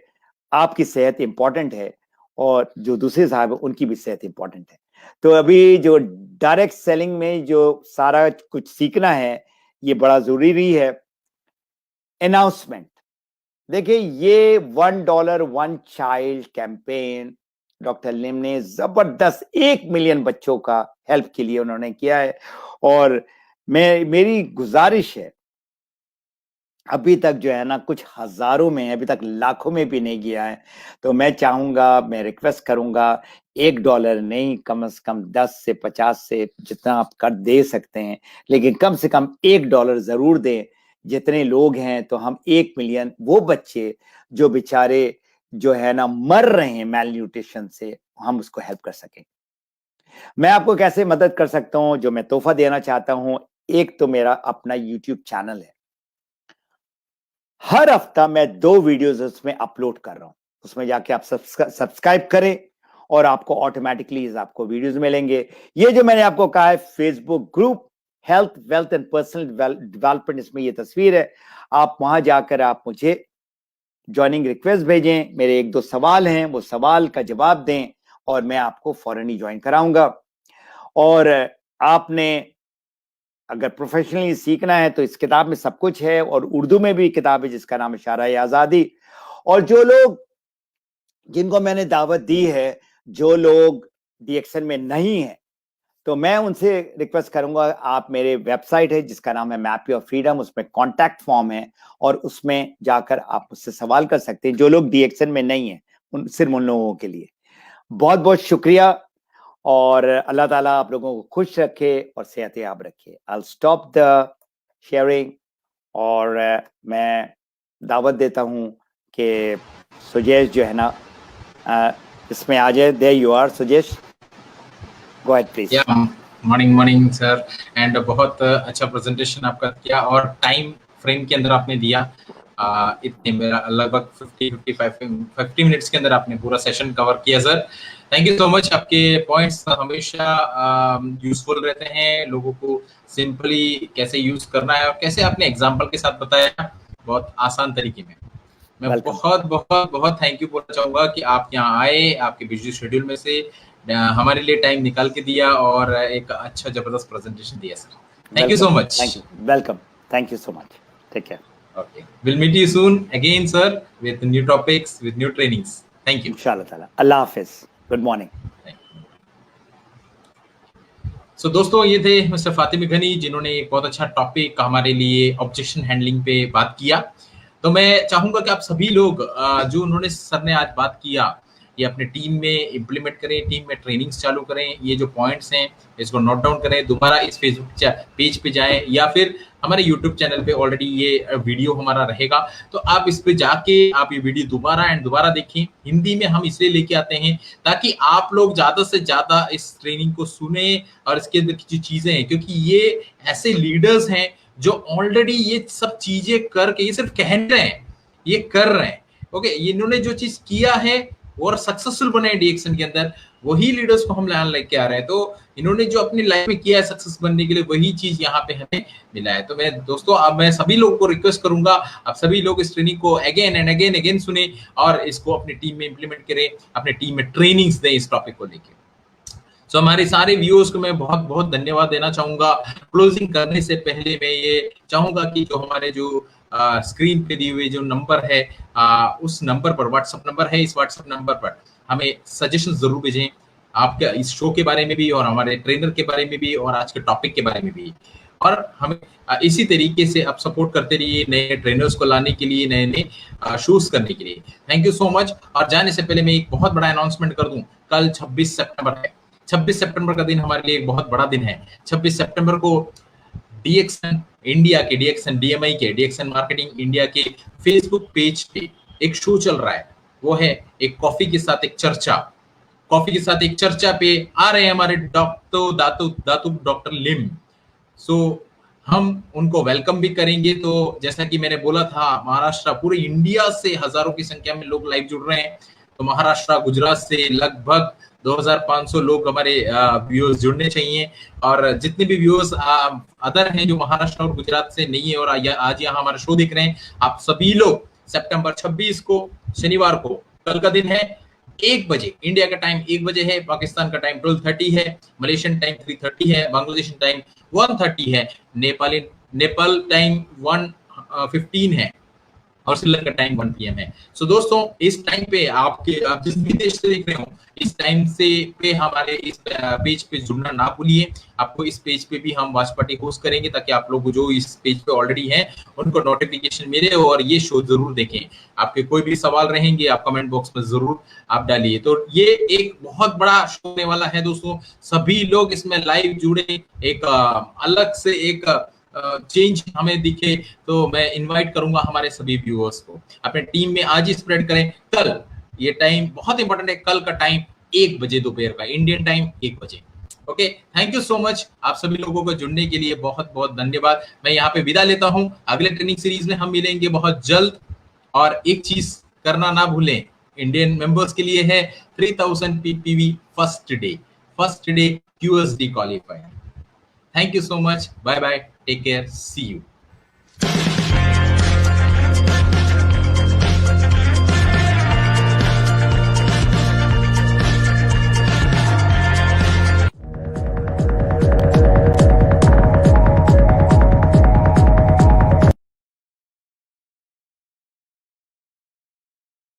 आपकी सेहत इंपॉर्टेंट है और जो दूसरे साहब है उनकी भी सेहत इंपॉर्टेंट है। तो अभी जो डायरेक्ट सेलिंग में जो सारा कुछ सीखना है ये बड़ा जरूरी है। अनाउंसमेंट, देखिए ये $1 1 चाइल्ड कैंपेन डॉक्टर लिम ने जबरदस्त 1 मिलियन बच्चों का हेल्प के लिए उन्होंने किया है। और मेरी गुजारिश है, अभी तक जो है ना कुछ हजारों में, अभी तक लाखों में भी नहीं गया है, तो मैं चाहूंगा, मैं रिक्वेस्ट करूंगा, $1 नहीं, कम से कम 10 से 50 से जितना आप कर दे सकते हैं, लेकिन कम से कम $1 जरूर दें। जितने लोग हैं तो हम 1 मिलियन वो बच्चे जो बेचारे जो है ना मर रहे हैं मेल न्यूट्रिशन से, हम उसको हेल्प कर सकें। मैं आपको कैसे मदद कर सकता हूं, जो मैं तोहफा देना चाहता हूं, एक तो मेरा अपना यूट्यूब चैनल है। हर हफ्ता मैं 2 वीडियोस उसमें अपलोड कर रहा हूं, उसमें जाके आप सब्सक्राइब करें और आपको ऑटोमेटिकली आपको वीडियोस मिलेंगे। ये जो मैंने आपको कहा है Facebook group health wealth and personal development, इसमें ये तस्वीर है। आप वहां जाकर आप मुझे ज्वाइनिंग रिक्वेस्ट भेजें, मेरे 1-2 सवाल हैं, वो सवाल का जवाब दें और मैं आपको फौरन ही ज्वाइन कराऊंगा। और आपने अगर प्रोफेशनली सीखना है तो इस किताब में सब कुछ है, और उर्दू में भी किताब है जिसका नाम है इशारा आजादी। और जो लोग, जिनको मैंने दावत दी है, जो लोग डीएक्सन में नहीं है, तो मैं उनसे रिक्वेस्ट करूंगा, आप मेरे वेबसाइट है जिसका नाम है मैप योर फ्रीडम, उसमें कॉन्टैक्ट फॉर्म है और उसमें जाकर आप मुझसे सवाल कर सकते हैं, जो लोग डीएक्सन में नहीं है, सिर्फ उन लोगों के लिए। बहुत बहुत शुक्रिया, और अल्लाह ताला आप लोगों को खुश रखे और सेहतयाब रखे। आई स्टॉप द शेयरिंग, और मैं दावत देता हूं कि सुजेश जो है ना इसमें आ जाए। There you are Sujesh, go ahead please. Morning sir, and बहुत अच्छा प्रेजेंटेशन आपका किया और टाइम फ्रेम के अंदर आपने दिया। इतने मेरा लगभग 50 मिनट्स के अंदर आपने पूरा सेशन कवर किया sir. Thank you so much. आपके पॉइंट्स हमेशा यूजफुल रहते हैं, लोगों को सिंपली कैसे यूज करना है और कैसे आपने एग्जांपल के साथ बताया बहुत आसान तरीके में। मैं बहुत बहुत बहुत थैंक यू बोलना चाहूंगा कि आप यहाँ आए, आपके बिजी शेड्यूल में से हमारे लिए टाइम निकाल के दिया और एक अच्छा जबरदस्त प्रेजेंटेशन दिया sir. Thank you so much. Thank you, welcome, thank you so much, take care. Okay, we'll meet you soon again sir with new topics, with new trainings. Thank you. इंशाल्लाह ताला। अल्लाह हाफिज, गुड मॉर्निंग। सो दोस्तों, ये थे mister Fatmi घनी जिन्होंने एक बहुत अच्छा टॉपिक हमारे लिए ऑब्जेक्शन हैंडलिंग पे बात किया। तो मैं चाहूंगा कि आप सभी लोग जो उन्होंने सर ने आज बात किया, ये अपने टीम में इम्प्लीमेंट करें, टीम में ट्रेनिंग्स चालू करें। ये जो पॉइंट्स हैं इसको नोट डाउन करें, दोबारा इस फेसबुक पेज पे जाएं या फिर हमारे यूट्यूब चैनल पे ऑलरेडी ये वीडियो हमारा रहेगा, तो आप इस पे जाके आप ये वीडियो दोबारा देखें। हिंदी में हम इसलिए लेके आते हैं ताकि आप लोग ज्यादा से ज्यादा इस ट्रेनिंग को सुने और इसके अंदर की जो चीजें हैं, क्योंकि ये ऐसे लीडर्स हैं जो ऑलरेडी ये सब चीजें करके, ये सिर्फ कह रहे हैं, ये कर रहे हैं। ओके, इन्होंने जो चीज किया है और सक्सेसफुल बने डीएक्सन के अंदर, वही लीडर्स को हम यहाँ लेके आ रहे हैं। तो इन्होंने जो अपनी लाइफ में किया है सक्सेस बनने के लिए, वही चीज यहाँ पे हमें मिला है। तो मैं दोस्तों, अब मैं सभी लोगों को रिक्वेस्ट करूंगा, आप सभी लोग इस ट्रेनिंग को अगेन एंड अगेन सुने और इसको अपनी टीम में इंप्लीमेंट करें, अपने टीम में ट्रेनिंग्स दें इस टॉपिक को लेके। सो हमारे सारे व्यूअर्स को मैं बहुत बहुत धन्यवाद देना चाहूंगा। क्लोजिंग करने से पहले मैं ये चाहूंगा कि जो हमारे जो स्क्रीन पे दिए हुए जो नंबर है, उस नंबर पर, व्हाट्सएप नंबर है, इस व्हाट्सएप नंबर पर हमें सजेशन जरूर भेजें, आपके इस शो के बारे में भी और हमारे ट्रेनर के बारे में भी और आज के टॉपिक के बारे में भी। और हमें इसी तरीके से आप सपोर्ट करते रहिए नए ट्रेनर्स को लाने के लिए, नए नए शोज करने के लिए। Thank you so much. और जाने से पहले मैं एक बहुत बड़ा अनाउंसमेंट कर दूं, कल 26 सितंबर है। 26 सितंबर का दिन हमारे लिए एक बहुत बड़ा दिन है। 26 सितंबर को डीएक्सन इंडिया के, डीएक्सन डीएमआई के, डीएक्सन मार्केटिंग इंडिया के फेसबुक पेज पे एक शो चल रहा है। वो है एक कॉफी के साथ एक चर्चा। कॉफी के साथ एक चर्चा पे आ रहे हैं हमारे डॉक्टर लिम। सो हम उनको वेलकम भी करेंगे। तो जैसा कि मैंने बोला था, महाराष्ट्र, पूरे इंडिया से हजारों की संख्या में लोग लाइव जुड़ रहे हैं। तो महाराष्ट्र, गुजरात से लगभग 2500 लोग हमारे व्यूअर्स जुड़ने चाहिए। और जितने भी व्यूअर्स अदर हैं जो महाराष्ट्र और गुजरात से नहीं है और आज यहाँ हमारा शो देख रहे हैं, आप सभी लोग सितंबर 26 को, शनिवार को, कल का दिन है, 1 बजे, इंडिया का टाइम 1 बजे है, पाकिस्तान का टाइम 12:30 है, मलेशियन टाइम 3:30 है, बांग्लादेश टाइम 1:30 है, नेपाल टाइम 1:15 है और श्रीलंका टाइम 1 PM है। सो दोस्तों, इस टाइम पे आप जिस भी देश से देख रहे हो, इस टाइम से पे हमारे इस पेज पे जुड़ना ना भूलिए। आपको इस पेज पे भी हम वॉच पार्टी होस्ट करेंगे ताकि आप लोग जो इस पेज पे ऑलरेडी हैं उनको नोटिफिकेशन मिले और ये शो जरूर देखें। आपके कोई भी सवाल रहेंगे आप कमेंट बॉक्स में जरूर आप डालिए। तो ये एक बहुत बड़ा शो होने वाला है दोस्तों, सभी लोग इसमें लाइव जुड़े, एक अलग से एक चेंज हमें दिखे। तो मैं इनवाइट करूंगा हमारे सभी व्यूअर्स को, अपने टीम में आज ही स्प्रेड करें। कल ये टाइम बहुत इंपॉर्टेंट है, कल का टाइम 1 बजे दोपहर का, इंडियन टाइम 1 बजे। Okay, thank you so much. आप सभी लोगों को जुड़ने के लिए बहुत बहुत धन्यवाद। मैं यहाँ पे विदा लेता हूँ। अगले ट्रेनिंग सीरीज में हम मिलेंगे बहुत जल्द। और एक चीज करना ना भूलें, इंडियन मेंबर्स के लिए है 3000 PPV first day QSD qualifier. Thank you so much, bye bye, take care, see you.